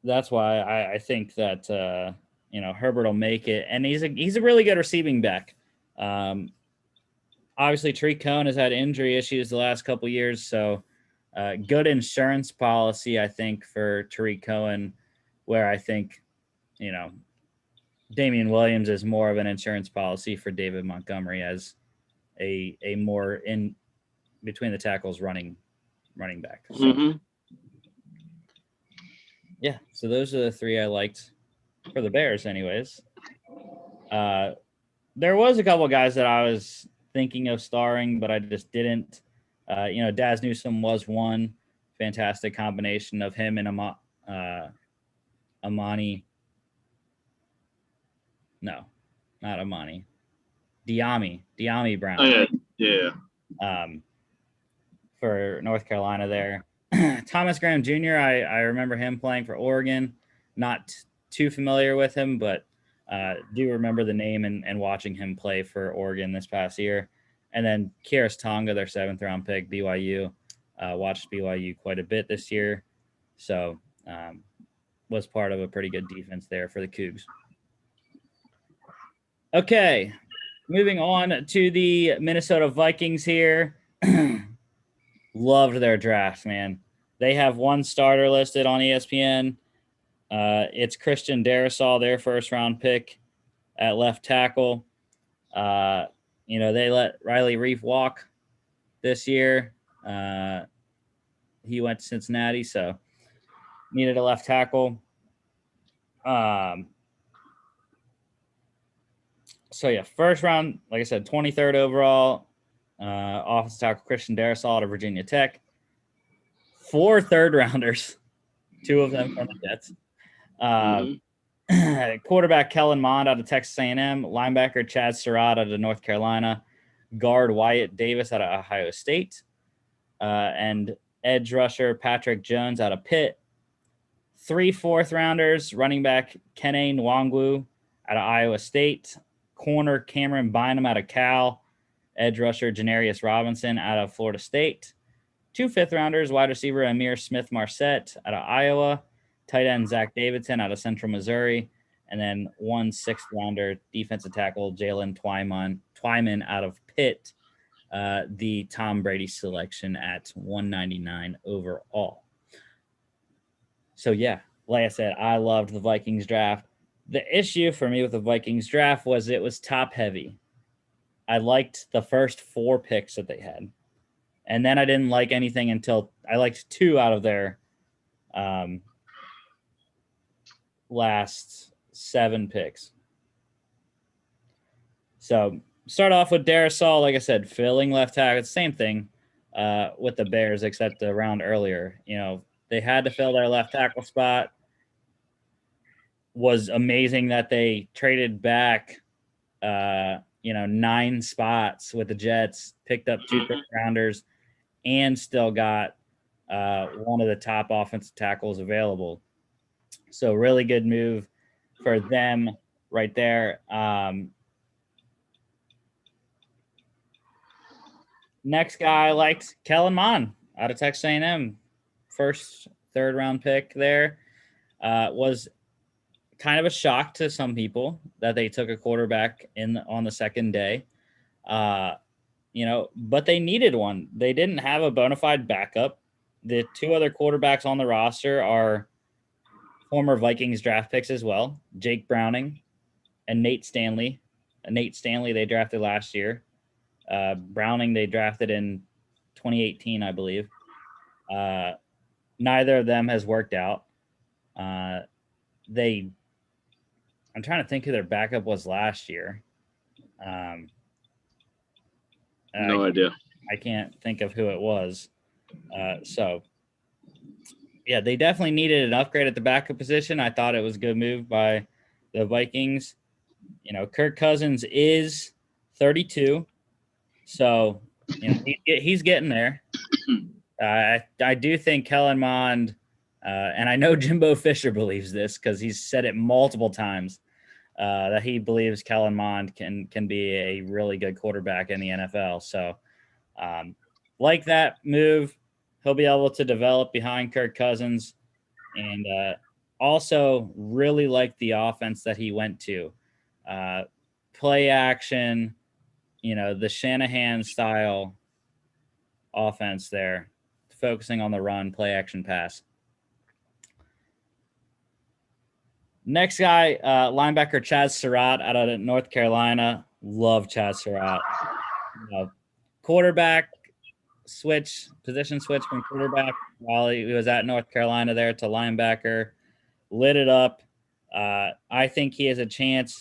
that's why I think that Herbert will make it, and he's a really good receiving back. Obviously, Tariq Cohen has had injury issues the last couple years, so good insurance policy, I think, for Tariq Cohen, where I think Damian Williams is more of an insurance policy for David Montgomery as a more in between the tackles running back. So, yeah, so those are the three I liked for the Bears anyways. There was a couple guys that I was thinking of starring, but I just didn't. Daz Newsome was one. Fantastic combination of him and Amani. No, not Amani. Diami Brown. Oh, yeah. For North Carolina there. Thomas Graham Jr., I remember him playing for Oregon. Not too familiar with him, but do remember the name and watching him play for Oregon this past year. And then Kyrus Tonga, their 7th-round pick, BYU. Watched BYU quite a bit this year. So was part of a pretty good defense there for the Cougs. Okay, moving on to the Minnesota Vikings here. Loved their draft, man. They have one starter listed on ESPN. It's Christian Darrisaw, their 1st-round pick at left tackle. They let Riley Reif walk this year. He went to Cincinnati, so needed a left tackle. So, yeah, 1st round, like I said, 23rd overall. offensive tackle Christian Darrisaw out of Virginia Tech. 4 third-rounders, 2 of them from the Jets. Quarterback Kellen Mond out of Texas A&M, linebacker Chad Surratt out of North Carolina, guard Wyatt Davis out of Ohio State, and edge rusher Patrick Jones out of Pitt. 3 fourth-rounders, running back Kene Nwangwu out of Iowa State, corner Cameron Bynum out of Cal, edge rusher Janarius Robinson out of Florida State. 2 fifth-rounders, wide receiver Amir Smith-Marset out of Iowa, tight end Zach Davidson out of Central Missouri, and then 1 sixth-rounder, defensive tackle Jalen Twyman out of Pitt, the Tom Brady selection at 199 overall. So, yeah, like I said, I loved the Vikings draft. The issue for me with the Vikings draft was it was top-heavy. I liked the first 4 picks that they had. And then I didn't like anything until I liked 2 out of their last 7 picks. So start off with Darrisaw, like I said, filling left tackle. It's the same thing with the Bears, except the round earlier. You know, they had to fill their left tackle spot. Was amazing that they traded back, 9 spots with the Jets, picked up 2 first-rounders, and still got one of the top offensive tackles available. So really good move for them right there. Next guy I liked Kellen Mond out of Texas A&M. First, third-round pick there. Was kind of a shock to some people that they took a quarterback on the second day. But they needed one. They didn't have a bona fide backup. The 2 other quarterbacks on the roster are former Vikings draft picks as well, Jake Browning and Nate Stanley. Nate Stanley they drafted last year. Browning they drafted in 2018, I believe. Neither of them has worked out. I'm trying to think who their backup was last year. No idea. I can't think of who it was. Yeah, they definitely needed an upgrade at the backup position. I thought it was a good move by the Vikings. Kirk Cousins is 32, so he's getting there. I do think Kellen Mond, and I know Jimbo Fisher believes this because he's said it multiple times, that he believes Kellen Mond can be a really good quarterback in the NFL. So, like that move, he'll be able to develop behind Kirk Cousins, and also really like the offense that he went to. Play action, the Shanahan style offense there, focusing on the run, play action pass. Next guy, linebacker Chad Surratt out of North Carolina. Love Chad Surratt. Quarterback position switch from quarterback while he was at North Carolina there to linebacker. Lit it up. I think he has a chance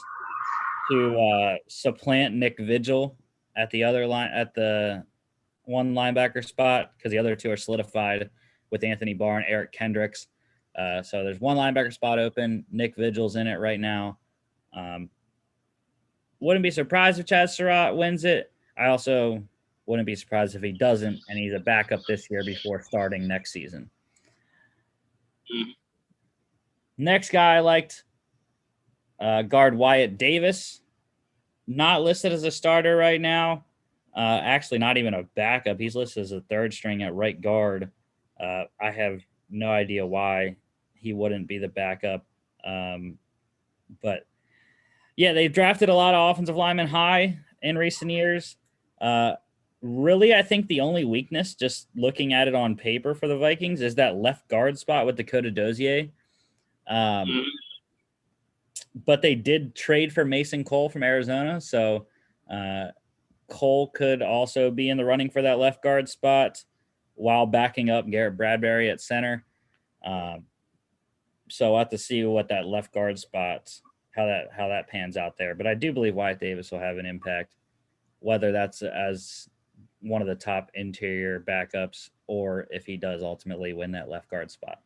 to supplant Nick Vigil at the one linebacker spot, because the other 2 are solidified with Anthony Barr and Eric Kendricks. So there's one linebacker spot open. Nick Vigil's in it right now. Wouldn't be surprised if Chad Surratt wins it. I also wouldn't be surprised if he doesn't, and he's a backup this year before starting next season. Next guy I liked, guard Wyatt Davis. Not listed as a starter right now. Actually, not even a backup. He's listed as a 3rd string at right guard. I have no idea why he wouldn't be the backup. But, yeah, they've drafted a lot of offensive linemen high in recent years. Really, I think the only weakness, just looking at it on paper for the Vikings, is that left guard spot with Dakota Dozier. But they did trade for Mason Cole from Arizona, so Cole could also be in the running for that left guard spot while backing up Garrett Bradbury at center. So we'll have to see what that left guard spot, how that pans out there. But I do believe Wyatt Davis will have an impact, whether that's as one of the top interior backups, or if he does ultimately win that left guard spot.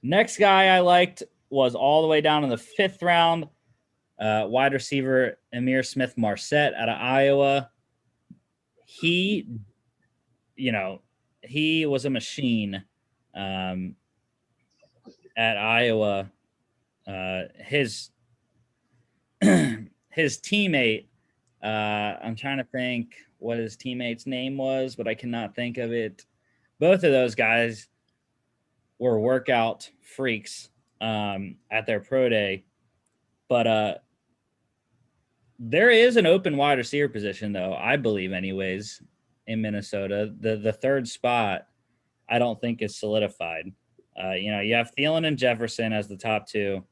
Next guy I liked was all the way down in the 5th round, wide receiver Amir Smith-Marset out of Iowa. He, he was a machine at Iowa. His teammate, I'm trying to think what his teammate's name was, but I cannot think of it. Both of those guys were workout freaks at their pro day, but there is an open wide receiver position, though, I believe, anyways, in Minnesota. The 3rd spot, I don't think is solidified. You have Thielen and Jefferson as the top 2.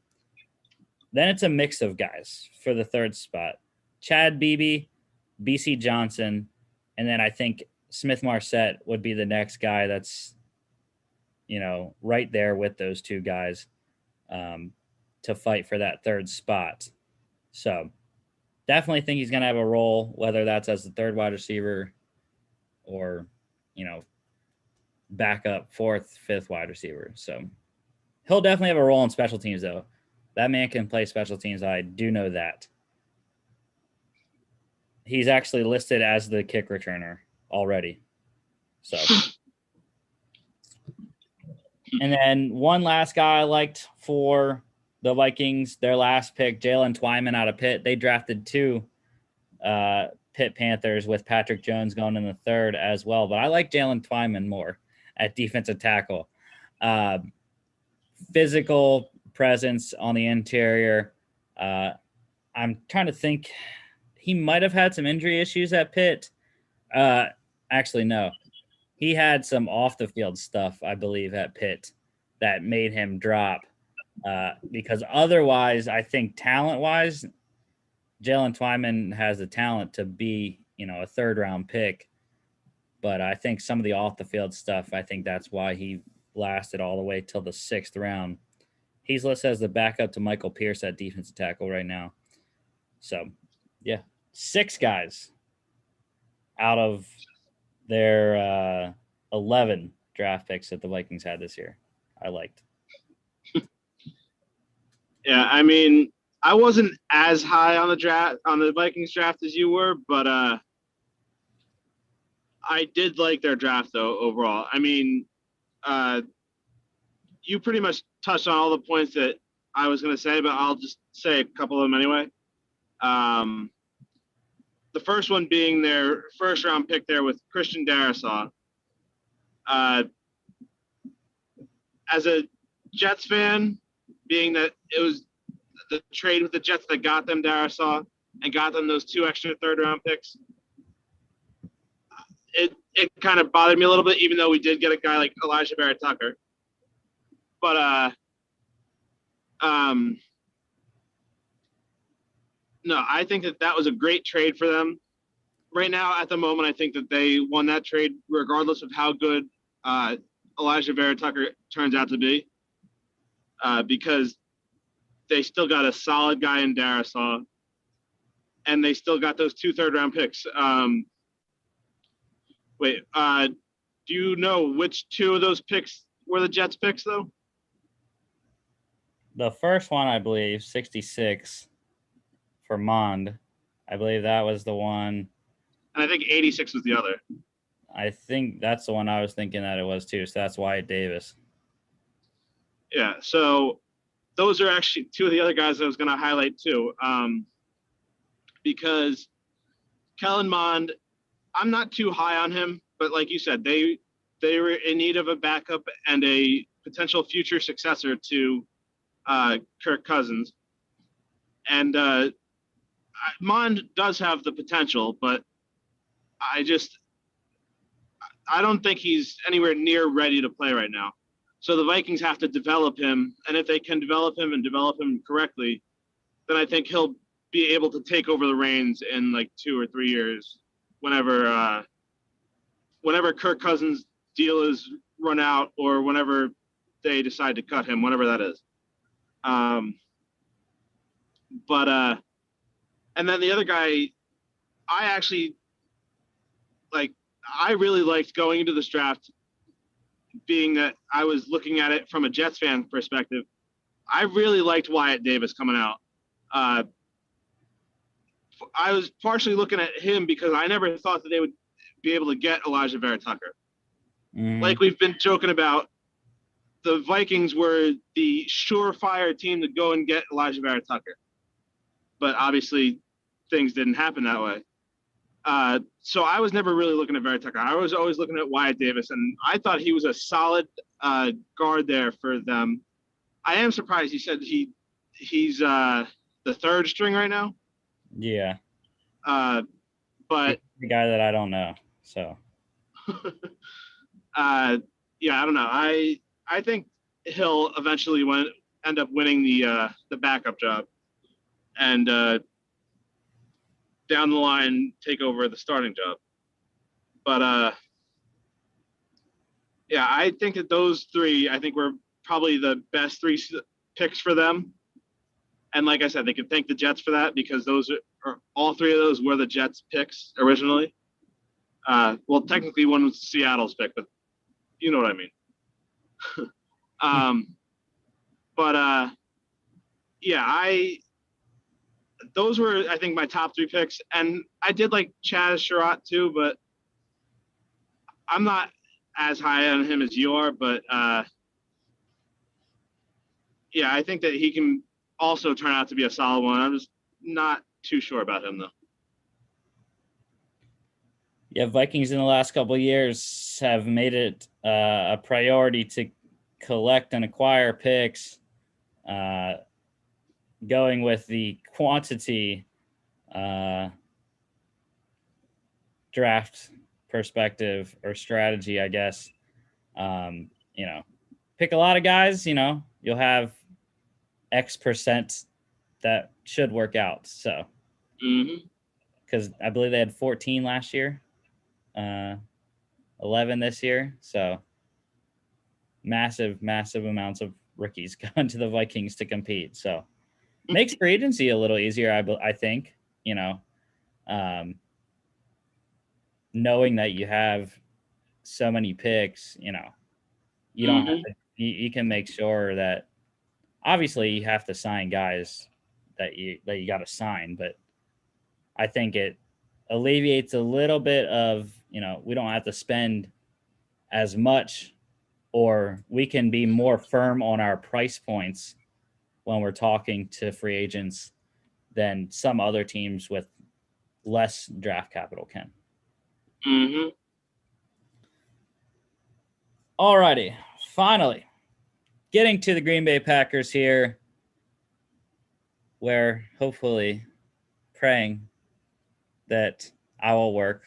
Then it's a mix of guys for the 3rd spot. Chad Beebe, BC Johnson, and then I think Smith-Marset would be the next guy that's, right there with those 2 guys to fight for that 3rd spot. So definitely think he's going to have a role, whether that's as the 3rd wide receiver or, backup 4th, 5th wide receiver. So he'll definitely have a role in special teams, though. That man can play special teams. I do know that. He's actually listed as the kick returner already. So, and then one last guy I liked for the Vikings, their last pick, Jalen Twyman out of Pitt. They drafted 2 Pitt Panthers with Patrick Jones going in the 3rd as well. But I like Jalen Twyman more at defensive tackle. Physical presence on the interior. I'm trying to think. He might have had some injury issues at Pitt. Actually, no. He had some off the field stuff, I believe, at Pitt that made him drop. Because otherwise, I think talent-wise, Jalen Twyman has the talent to be, a 3rd round pick. But I think some of the off the field stuff, I think that's why he lasted all the way till the 6th round. He's listed as the backup to Michael Pierce at defensive tackle right now. So, yeah, 6 guys out of their 11 draft picks that the Vikings had this year. I liked. Yeah, I mean, I wasn't as high on the Vikings draft as you were, but I did like their draft though overall. I mean, you pretty much touched on all the points that I was going to say, but I'll just say a couple of them anyway. The first one being their 1st round pick there with Christian Darrisaw. As a Jets fan, being that it was the trade with the Jets that got them Darrisaw and got them those 2 extra 3rd round picks, it kind of bothered me a little bit, even though we did get a guy like Elijah Barrett-Tucker. But no, I think that was a great trade for them. Right now, at the moment, I think that they won that trade regardless of how good Elijah Barrett-Tucker turns out to be, because they still got a solid guy in Darrisaw, and they still got those 2 3rd round picks. Do you know which 2 of those picks were the Jets picks, though? The first one, I believe, 66 for Mond. I believe that was the one. And I think 86 was the other. I think that's the one I was thinking that it was too. So that's Wyatt Davis. Yeah. So those are actually 2 of the other guys I was going to highlight too. Because Kellen Mond, I'm not too high on him, but like you said, they were in need of a backup and a potential future successor to Kirk Cousins. And Mond does have the potential, but I don't think he's anywhere near ready to play right now. So the Vikings have to develop him, and if they can develop him correctly, then I think he'll be able to take over the reins in like 2 or 3 years, whenever Kirk Cousins' deal is run out, or whenever they decide to cut him, whatever that is. And then the other guy I actually like. I really liked going into this draft, being that I was looking at it from a Jets fan perspective. I really liked Wyatt Davis coming out. Uh, I was partially looking at him because I never thought that they would be able to get Elijah Vera Tucker. Mm-hmm. Like we've been joking about, the Vikings were the surefire team to go and get Elijah Vera Tucker, but obviously things didn't happen that way. So I was never really looking at Vera Tucker. I was always looking at Wyatt Davis, and I thought he was a solid guard there for them. I am surprised. He said he's the third string right now. Yeah. But the guy that I don't know. So yeah, I don't know. I think he'll eventually end up winning the backup job, and down the line take over the starting job. But yeah, I think that those three, I think were probably the best three picks for them. And like I said, they can thank the Jets for that because those are all three of those were the Jets picks originally. Well, technically one was Seattle's pick, but you know what I mean. But yeah, those were I think my top three picks, and I did like Chaz Sherratt too, but I'm not as high on him as you are. But yeah, I think that he can also turn out to be a solid one. I'm just not too sure about him though. Yeah, Vikings in the last couple of years have made it a priority to collect and acquire picks, going with the quantity draft perspective or strategy, I guess. Pick a lot of guys, you'll have X percent that should work out. So, because I believe they had 14 last year, 11 this year. So, massive amounts of rookies going to the Vikings to compete. So, makes free agency a little easier, I think, knowing that you have so many picks, you don't have to, you can make sure that obviously you have to sign guys that you got to sign, but I think it alleviates a little bit of, we don't have to spend as much, or we can be more firm on our price points when we're talking to free agents than some other teams with less draft capital can. Alrighty, finally getting to the Green Bay Packers here, where hopefully praying that I will work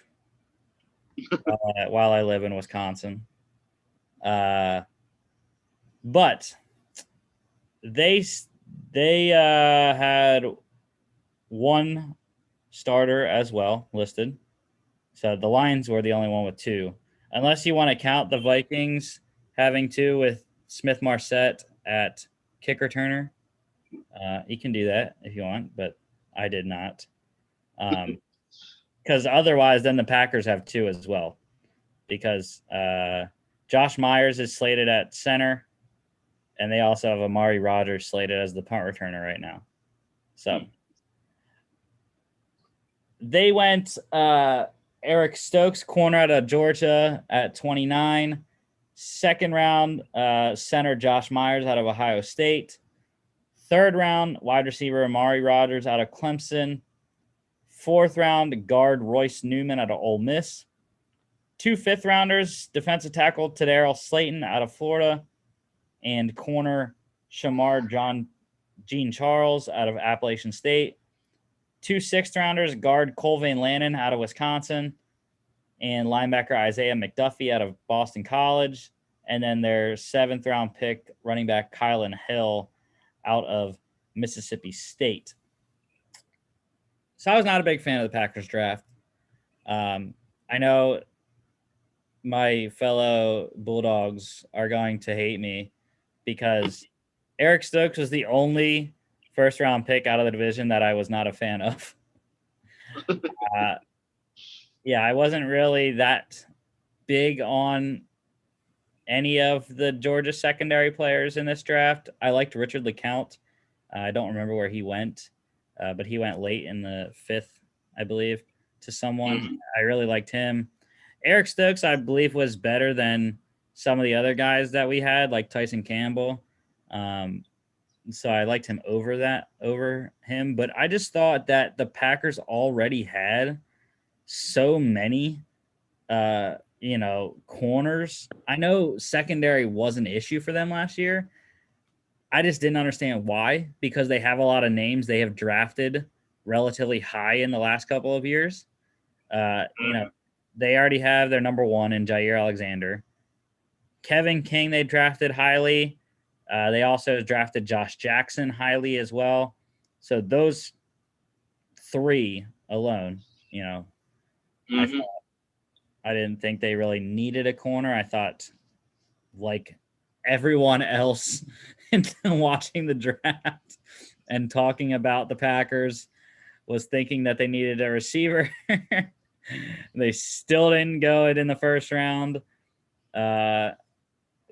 while I live in Wisconsin. But they had one starter as well listed. So the Lions were the only one with two. Unless you want to count the Vikings having two with Smith Marset at kick returner. You can do that if you want, but I did not. Because otherwise, then the Packers have two as well. Because Josh Myers is slated at center, and they also have Amari Rodgers slated as the punt returner right now. So they went Eric Stokes, corner out of Georgia at 29. Second round, center Josh Myers out of Ohio State. Third round, wide receiver Amari Rodgers out of Clemson. Fourth round, guard Royce Newman out of Ole Miss. 2 fifth-rounders, defensive tackle Tadarius Slayton out of Florida, and corner Shamar Jean Charles out of Appalachian State. 2 sixth-rounders, guard Colvin Lannon out of Wisconsin, and linebacker Isaiah McDuffie out of Boston College. And then their 7th-round pick, running back Kylan Hill out of Mississippi State. So I was not a big fan of the Packers draft. I know my fellow Bulldogs are going to hate me because Eric Stokes was the only first-round pick out of the division that I was not a fan of. Uh, yeah, I wasn't really that big on any of the Georgia secondary players in this draft. I liked Richard LeCount. I don't remember where he went, but he went late in the fifth, I believe, to someone. Mhm. I really liked him. Eric Stokes, I believe, was better than some of the other guys that we had, like Tyson Campbell. So I liked him over him. But I just thought that the Packers already had so many corners. I know secondary was an issue for them last year. I just didn't understand why, because they have a lot of names they have drafted relatively high in the last couple of years. They already have their number one in Jair Alexander. Kevin King, they drafted highly. They also drafted Josh Jackson highly as well. So those three alone, I Mhm. I didn't think they really needed a corner. I thought, like everyone else, watching the draft and talking about the Packers, was thinking that they needed a receiver. They still didn't go it in the first round.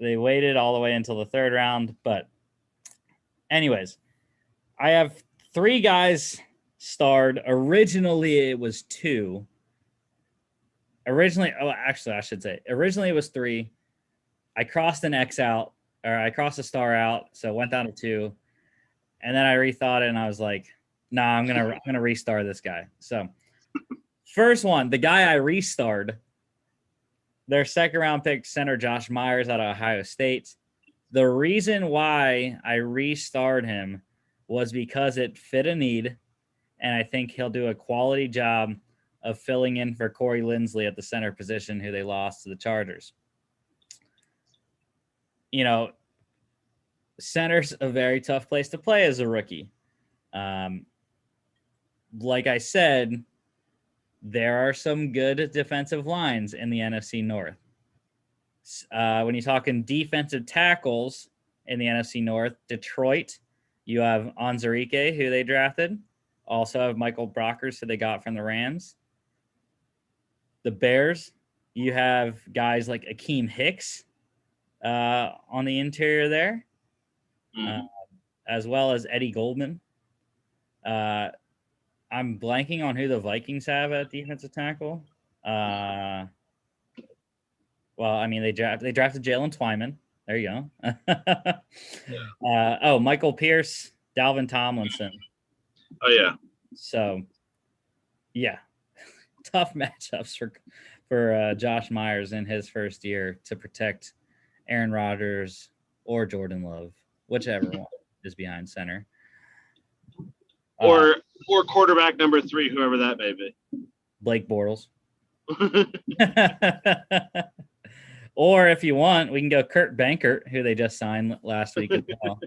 They waited all the way until the third round. But, anyways, I have three guys starred. Originally, it was two. Actually, I should say, originally it was three. I crossed an X out, or I crossed a star out, so it went down to two. And then I rethought it, and I was like, "Nah, I'm gonna restart this guy." So, first one, the guy I restarred, their second round pick center Josh Myers out of Ohio State. The reason why I restarred him was because it fit a need, and I think he'll do a quality job of filling in for Corey Linsley at the center position, who they lost to the Chargers. You know, center's a very tough place to play as a rookie. Um, like I said, there are some good defensive lines in the NFC North. When you're talking defensive tackles in the NFC North, Detroit, you have Onzarike, who they drafted. Also have Michael Brockers, who they got from the Rams. The Bears, you have guys like Akeem Hicks on the interior there, uh, Mhm. as well as Eddie Goldman. Uh, I'm blanking on who the Vikings have at defensive tackle. Uh, well, I mean, they drafted Jalen Twyman. There you go. Michael Pierce, Dalvin Tomlinson. Oh yeah. So, yeah, tough matchups for Josh Myers in his first year to protect Aaron Rodgers or Jordan Love, whichever one is behind center. Uh, Or quarterback number 3, whoever that may be. Blake Bortles. Or if you want, we can go Kurt Bankert, who they just signed last week as well.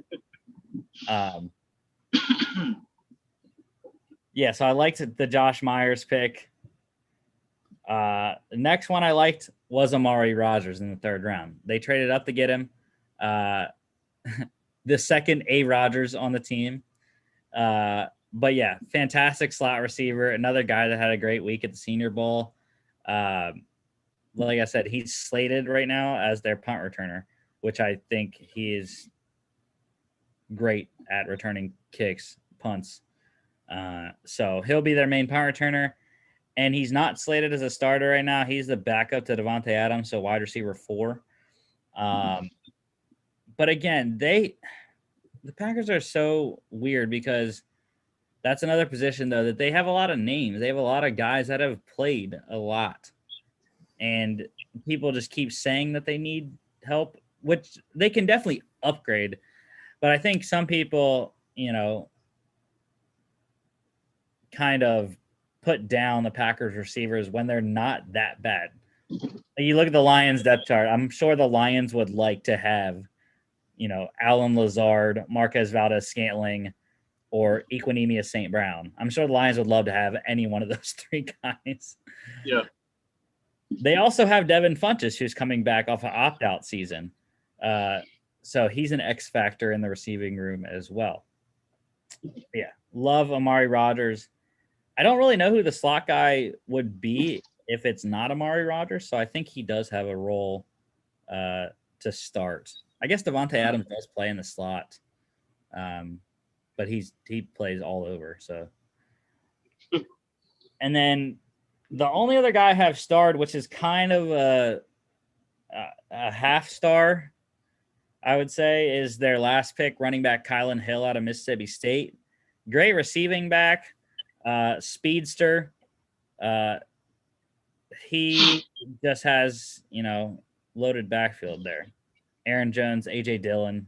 Yeah, so I liked the Josh Myers pick. The next one I liked was Amari Rodgers in the third round. They traded up to get him. The second A Rodgers on the team. But yeah, fantastic slot receiver. Another guy that had a great week at the Senior Bowl. Like I said, he's slated right now as their punt returner, which I think he is great at returning kicks, punts. So he'll be their main punt returner. And he's not slated as a starter right now. He's the backup to Devontae Adams, so wide receiver 4. But again, the Packers are so weird because that's another position, though, that they have a lot of names. They have a lot of guys that have played a lot. And people just keep saying that they need help, which they can definitely upgrade. But I think some people, kind of put down the Packers receivers when they're not that bad. You look at the Lions depth chart. I'm sure the Lions would like to have, Alan Lazard, Marquez Valdez-Scantling, or Equinemius St. Brown. I'm sure the Lions would love to have any one of those three guys. Yeah. They also have Devin Funchess, who's coming back off an opt-out season. So he's an X factor in the receiving room as well. Yeah, love Amari Rodgers. I don't really know who the slot guy would be if it's not Amari Rogers. So I think he does have a role to start. I guess Devontae Adams does play in the slot, but he plays all over. So, and then the only other guy I have starred, which is kind of a half star, I would say, is their last pick, running back Kylan Hill out of Mississippi State. Great receiving back, speedster. He just has, loaded backfield there. Aaron Jones, AJ Dillon,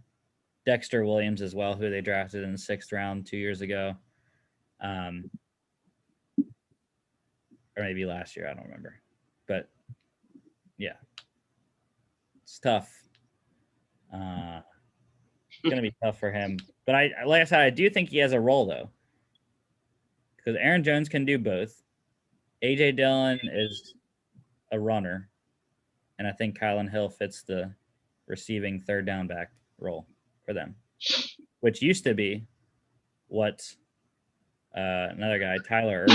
Dexter Williams as well, who they drafted in the 6th round 2 years ago. Or maybe last year, I don't remember. But yeah, it's tough. It's going to be tough for him. But like I said, I do think he has a role, though. Because Aaron Jones can do both. AJ Dillon is a runner. And I think Kylan Hill fits the receiving third down back role for them, which used to be what another guy, Tyler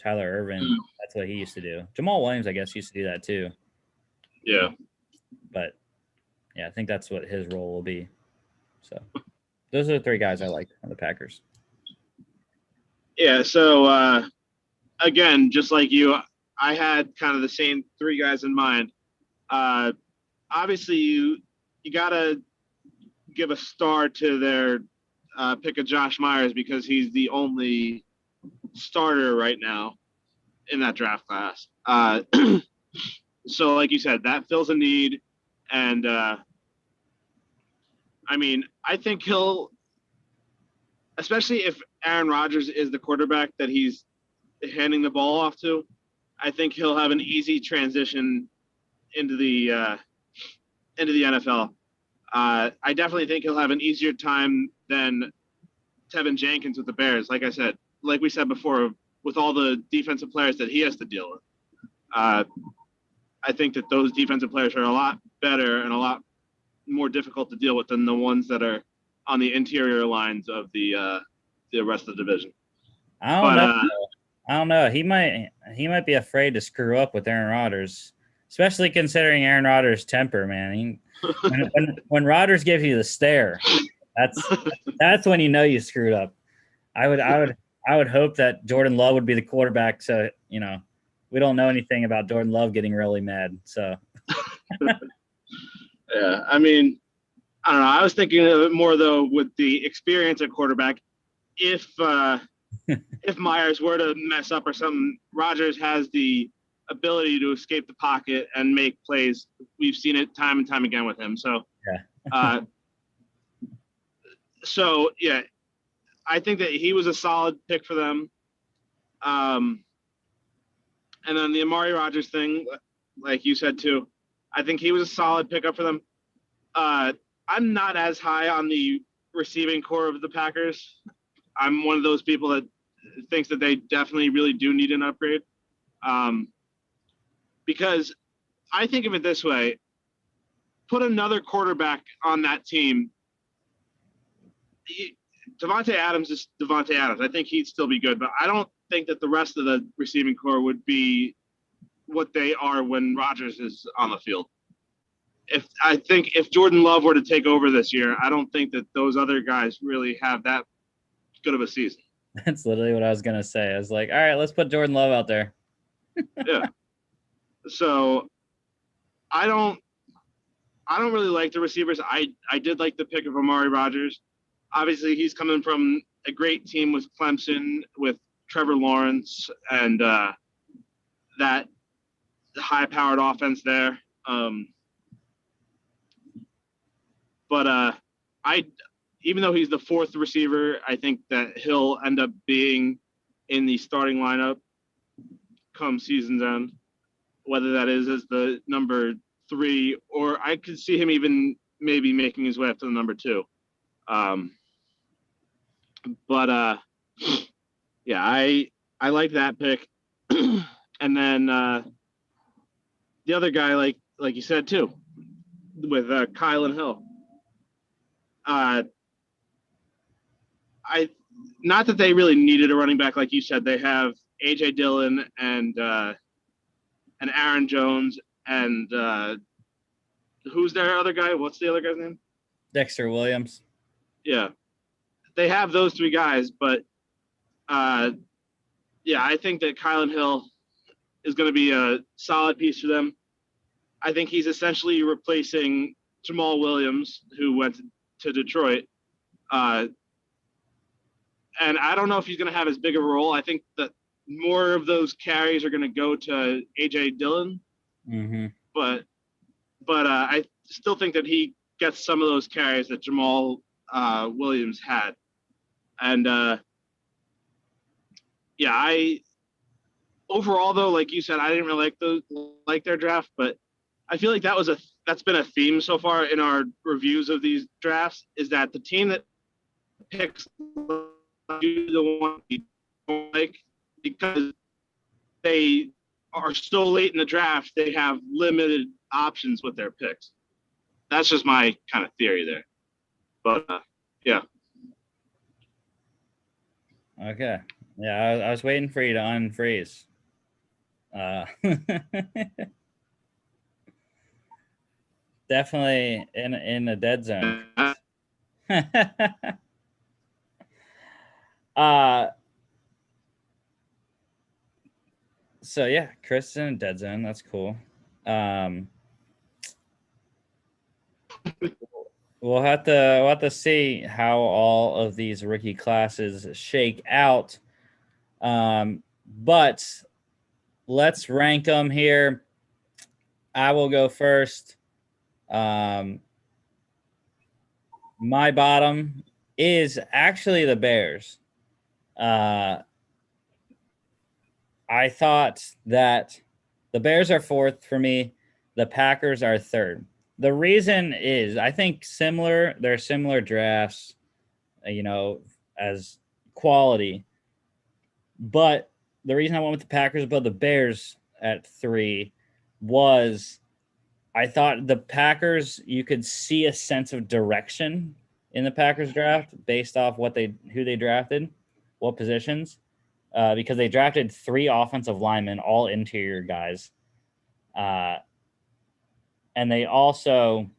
Irvin, that's what he used to do. Jamal Williams, I guess, used to do that too. Yeah. But yeah, I think that's what his role will be. So those are the 3 guys I like on the Packers. Yeah. So again, just like you, I had kind of the same 3 guys in mind. Obviously, you got to give a star to their pick of Josh Myers because he's the only starter right now in that draft class. So, like you said, that fills a need. And, I think he'll, especially if Aaron Rodgers is the quarterback that he's handing the ball off to, I think he'll have an easy transition into the NFL. I definitely think he'll have an easier time than Tevin Jenkins with the Bears. Like we said before, with all the defensive players that he has to deal with. I think that those defensive players are a lot better and a lot more difficult to deal with than the ones that are on the interior lines of the rest of the division. I don't know. He might be afraid to screw up with Aaron Rodgers, especially considering Aaron Rodgers' temper, man. When Rodgers gives you the stare, that's when you know you screwed up. I would hope that Jordan Love would be the quarterback, so we don't know anything about Jordan Love getting really mad. So yeah, I don't know. I was thinking of it more though with the experience at quarterback. If Myers were to mess up or something, Rodgers has the ability to escape the pocket and make plays. We've seen it time and time again with him. So, yeah. So yeah, I think that he was a solid pick for them. And then the Amari Rodgers thing, like you said too, I think he was a solid pickup for them. I'm not as high on the receiving core of the Packers. I'm one of those people that thinks that they definitely really do need an upgrade. Because I think of it this way, put another quarterback on that team. Devontae Adams is Devontae Adams. I think he'd still be good, but I don't think that the rest of the receiving core would be what they are when Rodgers is on the field. If Jordan Love were to take over this year, I don't think that those other guys really have that good of a season. That's literally what I was gonna say. I was like, all right, let's put Jordan Love out there. Yeah. So I don't really like the receivers. I did like the pick of Amari Rodgers. Obviously, he's coming from a great team with Clemson, with Trevor Lawrence, and that high-powered offense there. But even though he's the 4th receiver, I think that he'll end up being in the starting lineup come season's end, whether that is as the number 3, or I could see him even maybe making his way up to the number 2. Yeah, I like that pick. And then the other guy, like you said too, with Kylan Hill. not that they really needed a running back, like you said. They have AJ Dillon and Aaron Jones and who's their other guy? What's the other guy's name? Dexter Williams. Yeah, they have those three guys, but yeah, I think that Kylan Hill is going to be a solid piece for them. I think he's essentially replacing Jamal Williams, who went to Detroit. And I don't know if he's going to have as big of a role. I think that more of those carries are going to go to AJ Dillon. Mm-hmm. But I still think that he gets some of those carries that Jamal Williams had. And yeah, overall though, like you said, I didn't really like their draft, but I feel like that's been a theme so far in our reviews of these drafts, is that the team that picks the one you don't like, because they are so late in the draft, they have limited options with their picks. That's just my kind of theory there. But yeah. Okay. Yeah, I was waiting for you to unfreeze. Definitely in the dead zone. So yeah, Chris in dead zone. That's cool. We'll have to see how all of these rookie classes shake out. But let's rank them here. I will go first. My bottom is actually the Bears. I thought that the Bears are fourth for me. The Packers are third. The reason is I think they're similar drafts, as quality. But the reason I went with the Packers above the Bears at 3 was I thought the Packers, you could see a sense of direction in the Packers draft based off who they drafted, what positions, because they drafted 3 offensive linemen, all interior guys. And they also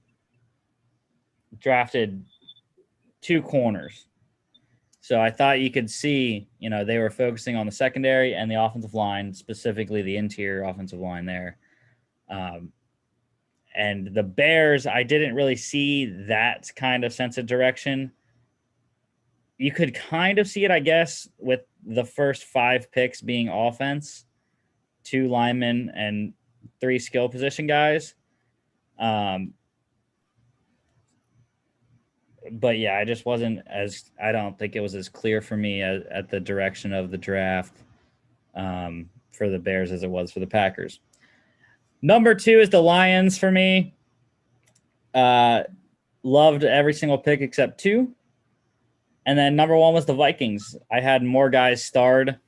drafted 2 corners. So I thought you could see, they were focusing on the secondary and the offensive line, specifically the interior offensive line there. And the Bears, I didn't really see that kind of sense of direction. You could kind of see it, I guess, with the first 5 picks being offense, 2 linemen and 3 skill position guys. But yeah, I just I don't think it was as clear for me at the direction of the draft for the Bears as it was for the Packers. Number 2 is the Lions for me. Loved every single pick except 2. And then number 1 was the Vikings. I had more guys starred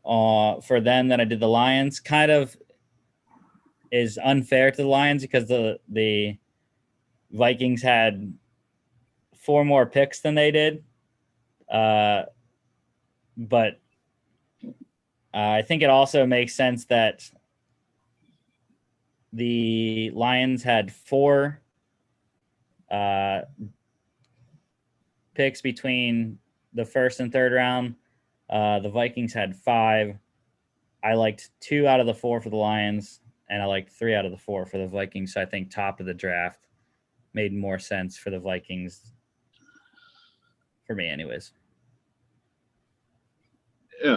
for them than I did the Lions. Kind of is unfair to the Lions because the Vikings had 4 more picks than they did. But I think it also makes sense that the Lions had 4 picks between the first and third round. The Vikings had 5. I liked 2 out of the 4 for the Lions, and I liked 3 out of the 4 for the Vikings. So I think top of the draft made more sense for the Vikings, for me anyways. Yeah.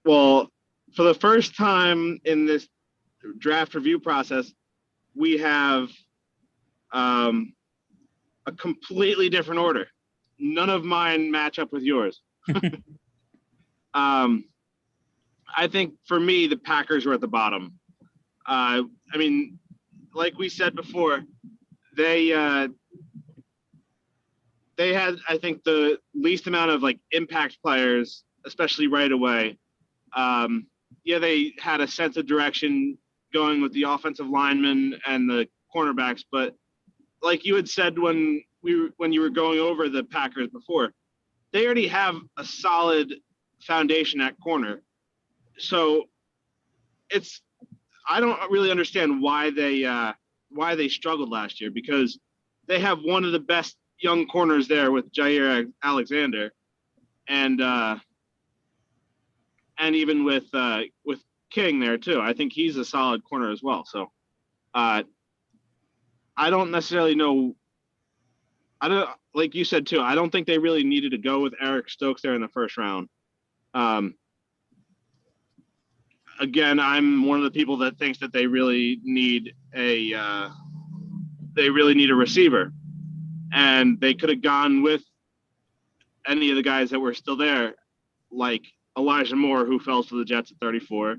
Well, for the first time in this draft review process, we have a completely different order. None of mine match up with yours. I think for me, the Packers were at the bottom. I mean, like we said before, they had, I think, the least amount of impact players, especially right away. Yeah, they had a sense of direction going with the offensive linemen and the cornerbacks, but like you had said when you were going over the Packers before, they already have a solid foundation at corner. So it's I don't really understand why they struggled last year, because they have one of the best young corners there with Jair Alexander, and even with King there too. I think he's a solid corner as well. So I don't necessarily know. I don't, like you said too. I don't think they really needed to go with Eric Stokes there in the first round. Um, Again, I'm one of the people that thinks that they really need a receiver, and they could have gone with any of the guys that were still there, like Elijah Moore, who fell to the Jets at 34,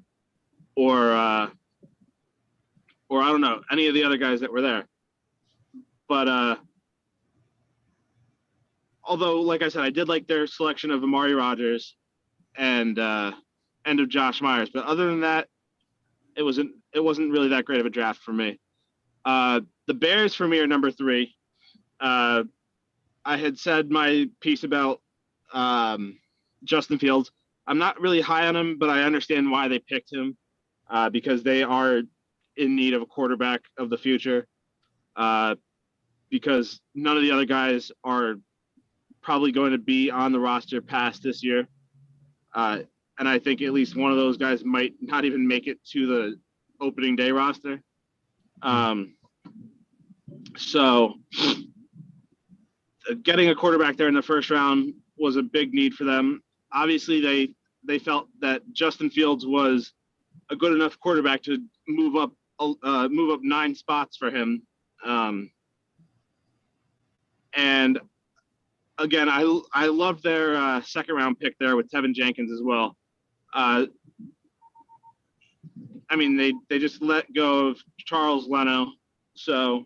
or I don't know, any of the other guys that were there. But although, like I said, I did like their selection of Amari Rodgers and of Josh Myers. But other than that, it wasn't really that great of a draft for me. The Bears for me are number 3. I had said my piece about Justin Fields. I'm not really high on him, but I understand why they picked him, because they are in need of a quarterback of the future, because none of the other guys are probably going to be on the roster past this year. And I think at least one of those guys might not even make it to the opening day roster. So getting a quarterback there in the first round was a big need for them. Obviously, they felt that Justin Fields was a good enough quarterback to move up 9 spots for him. And again, I love their second round pick there with Tevin Jenkins as well. I mean, they just let go of Charles Leno, so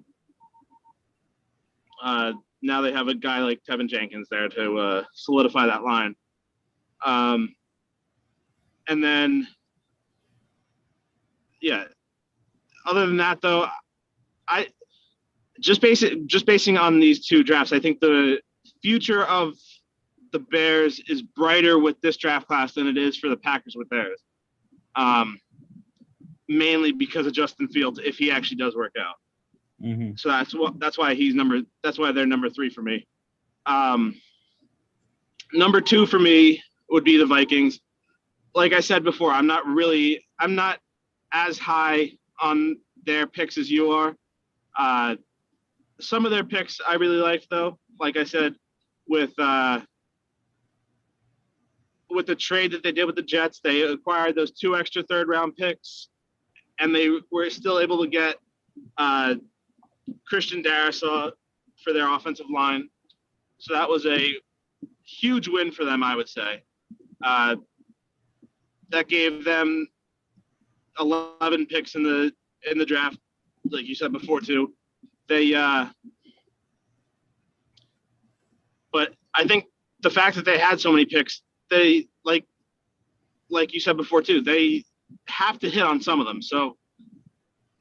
now they have a guy like Tevin Jenkins there to solidify that line. And then, yeah. Other than that, though, I just basing on these 2 drafts, I think the future of the Bears is brighter with this draft class than it is for the Packers with theirs. Mainly because of Justin Fields, if he actually does work out. Mm-hmm. So that's why they're number 3 for me. Number 2 for me would be the Vikings. Like I said before, I'm not as high on their picks as you are. Some of their picks I really liked, though. Like I said, with the trade that they did with the Jets, they acquired those 2 extra third-round picks, and they were still able to get Christian Darrisaw for their offensive line. So that was a huge win for them, I would say. That gave them 11 picks in the draft, like you said before too. But I think the fact that they had so many picks, they like you said before too, they have to hit on some of them. So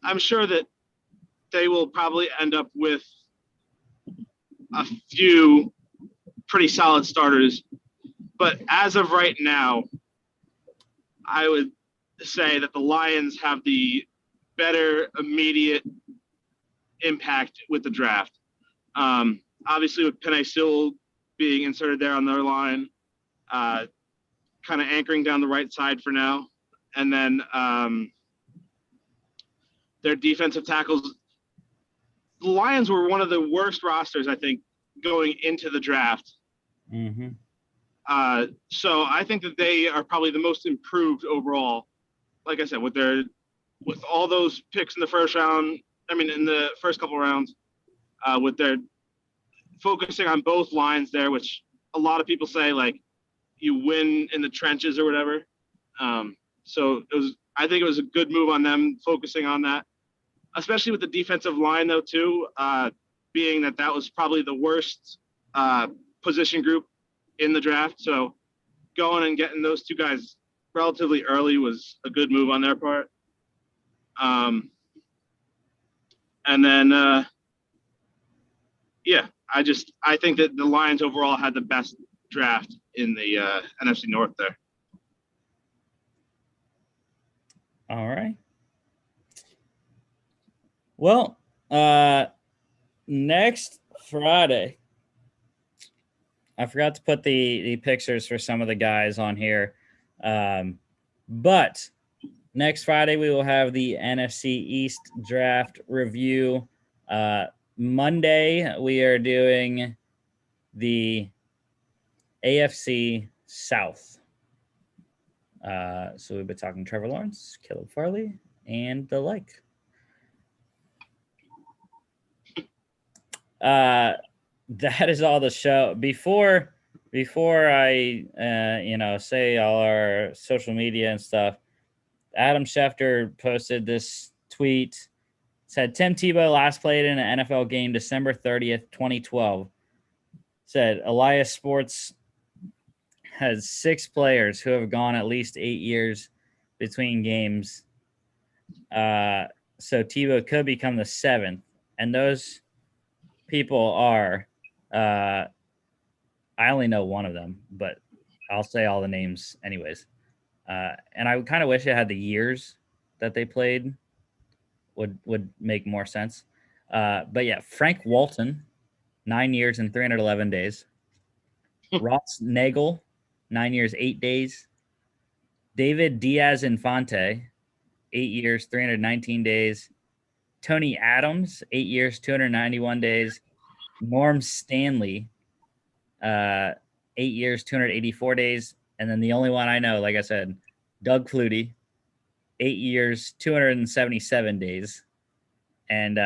I'm sure that they will probably end up with a few pretty solid starters. But as of right now, I would say that the Lions have the better immediate impact with the draft. Obviously, with Penei Sewell being inserted there on their line, kind of anchoring down the right side for now. And then their defensive tackles. The Lions were one of the worst rosters, I think, going into the draft. Mm-hmm. So I think that they are probably the most improved overall. Like I said, with all those picks in the first round, in the first couple rounds, with their focusing on both lines there, which a lot of people say like you win in the trenches or whatever. So I think it was a good move on them focusing on that, especially with the defensive line though too, being that was probably the worst position group in the draft. So going and getting those 2 guys relatively early was a good move on their part. And then, I think that the Lions overall had the best draft in the NFC North there. All right. Well, next Friday, I forgot to put the pictures for some of the guys on here. But next Friday, we will have the NFC East draft review. Monday, we are doing the AFC South. So we'll be talking Trevor Lawrence, Caleb Farley, and the like. That is all the show. Before I say all our social media and stuff, Adam Schefter posted this tweet. It said Tim Tebow last played in an NFL game December 30th, 2012. Said Elias Sports has 6 players who have gone at least 8 years between games. So Tebow could become the 7th. And those people are, I only know one of them, but I'll say all the names anyways. And I kind of wish it had the years that they played would make more sense. But yeah, Frank Walton, 9 years and 311 days. Ross Nagel, 9 years, 8 days. David Diaz Infante, 8 years, 319 days. Tony Adams, 8 years, 291 days. Norm Stanley, 8 years, 284 days. And then the only one I know, like I said, Doug Flutie, 8 years, 277 days. And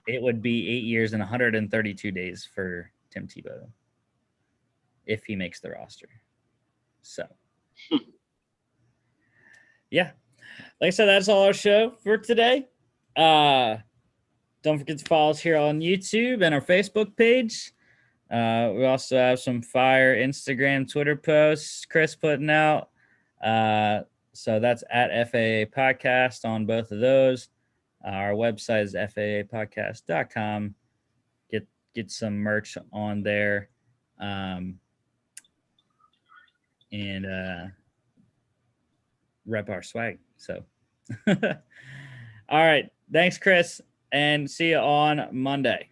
it would be 8 years and 132 days for Tim Tebow if he makes the roster. So, yeah. Like I said, that's all our show for today. Don't forget to follow us here on YouTube and our Facebook page. We also have some fire Instagram, Twitter posts Chris putting out. So that's at FAA Podcast on both of those. Our website is faapodcast.com. Get some merch on there. And rep our swag. So, all right. Thanks, Chris, and see you on Monday.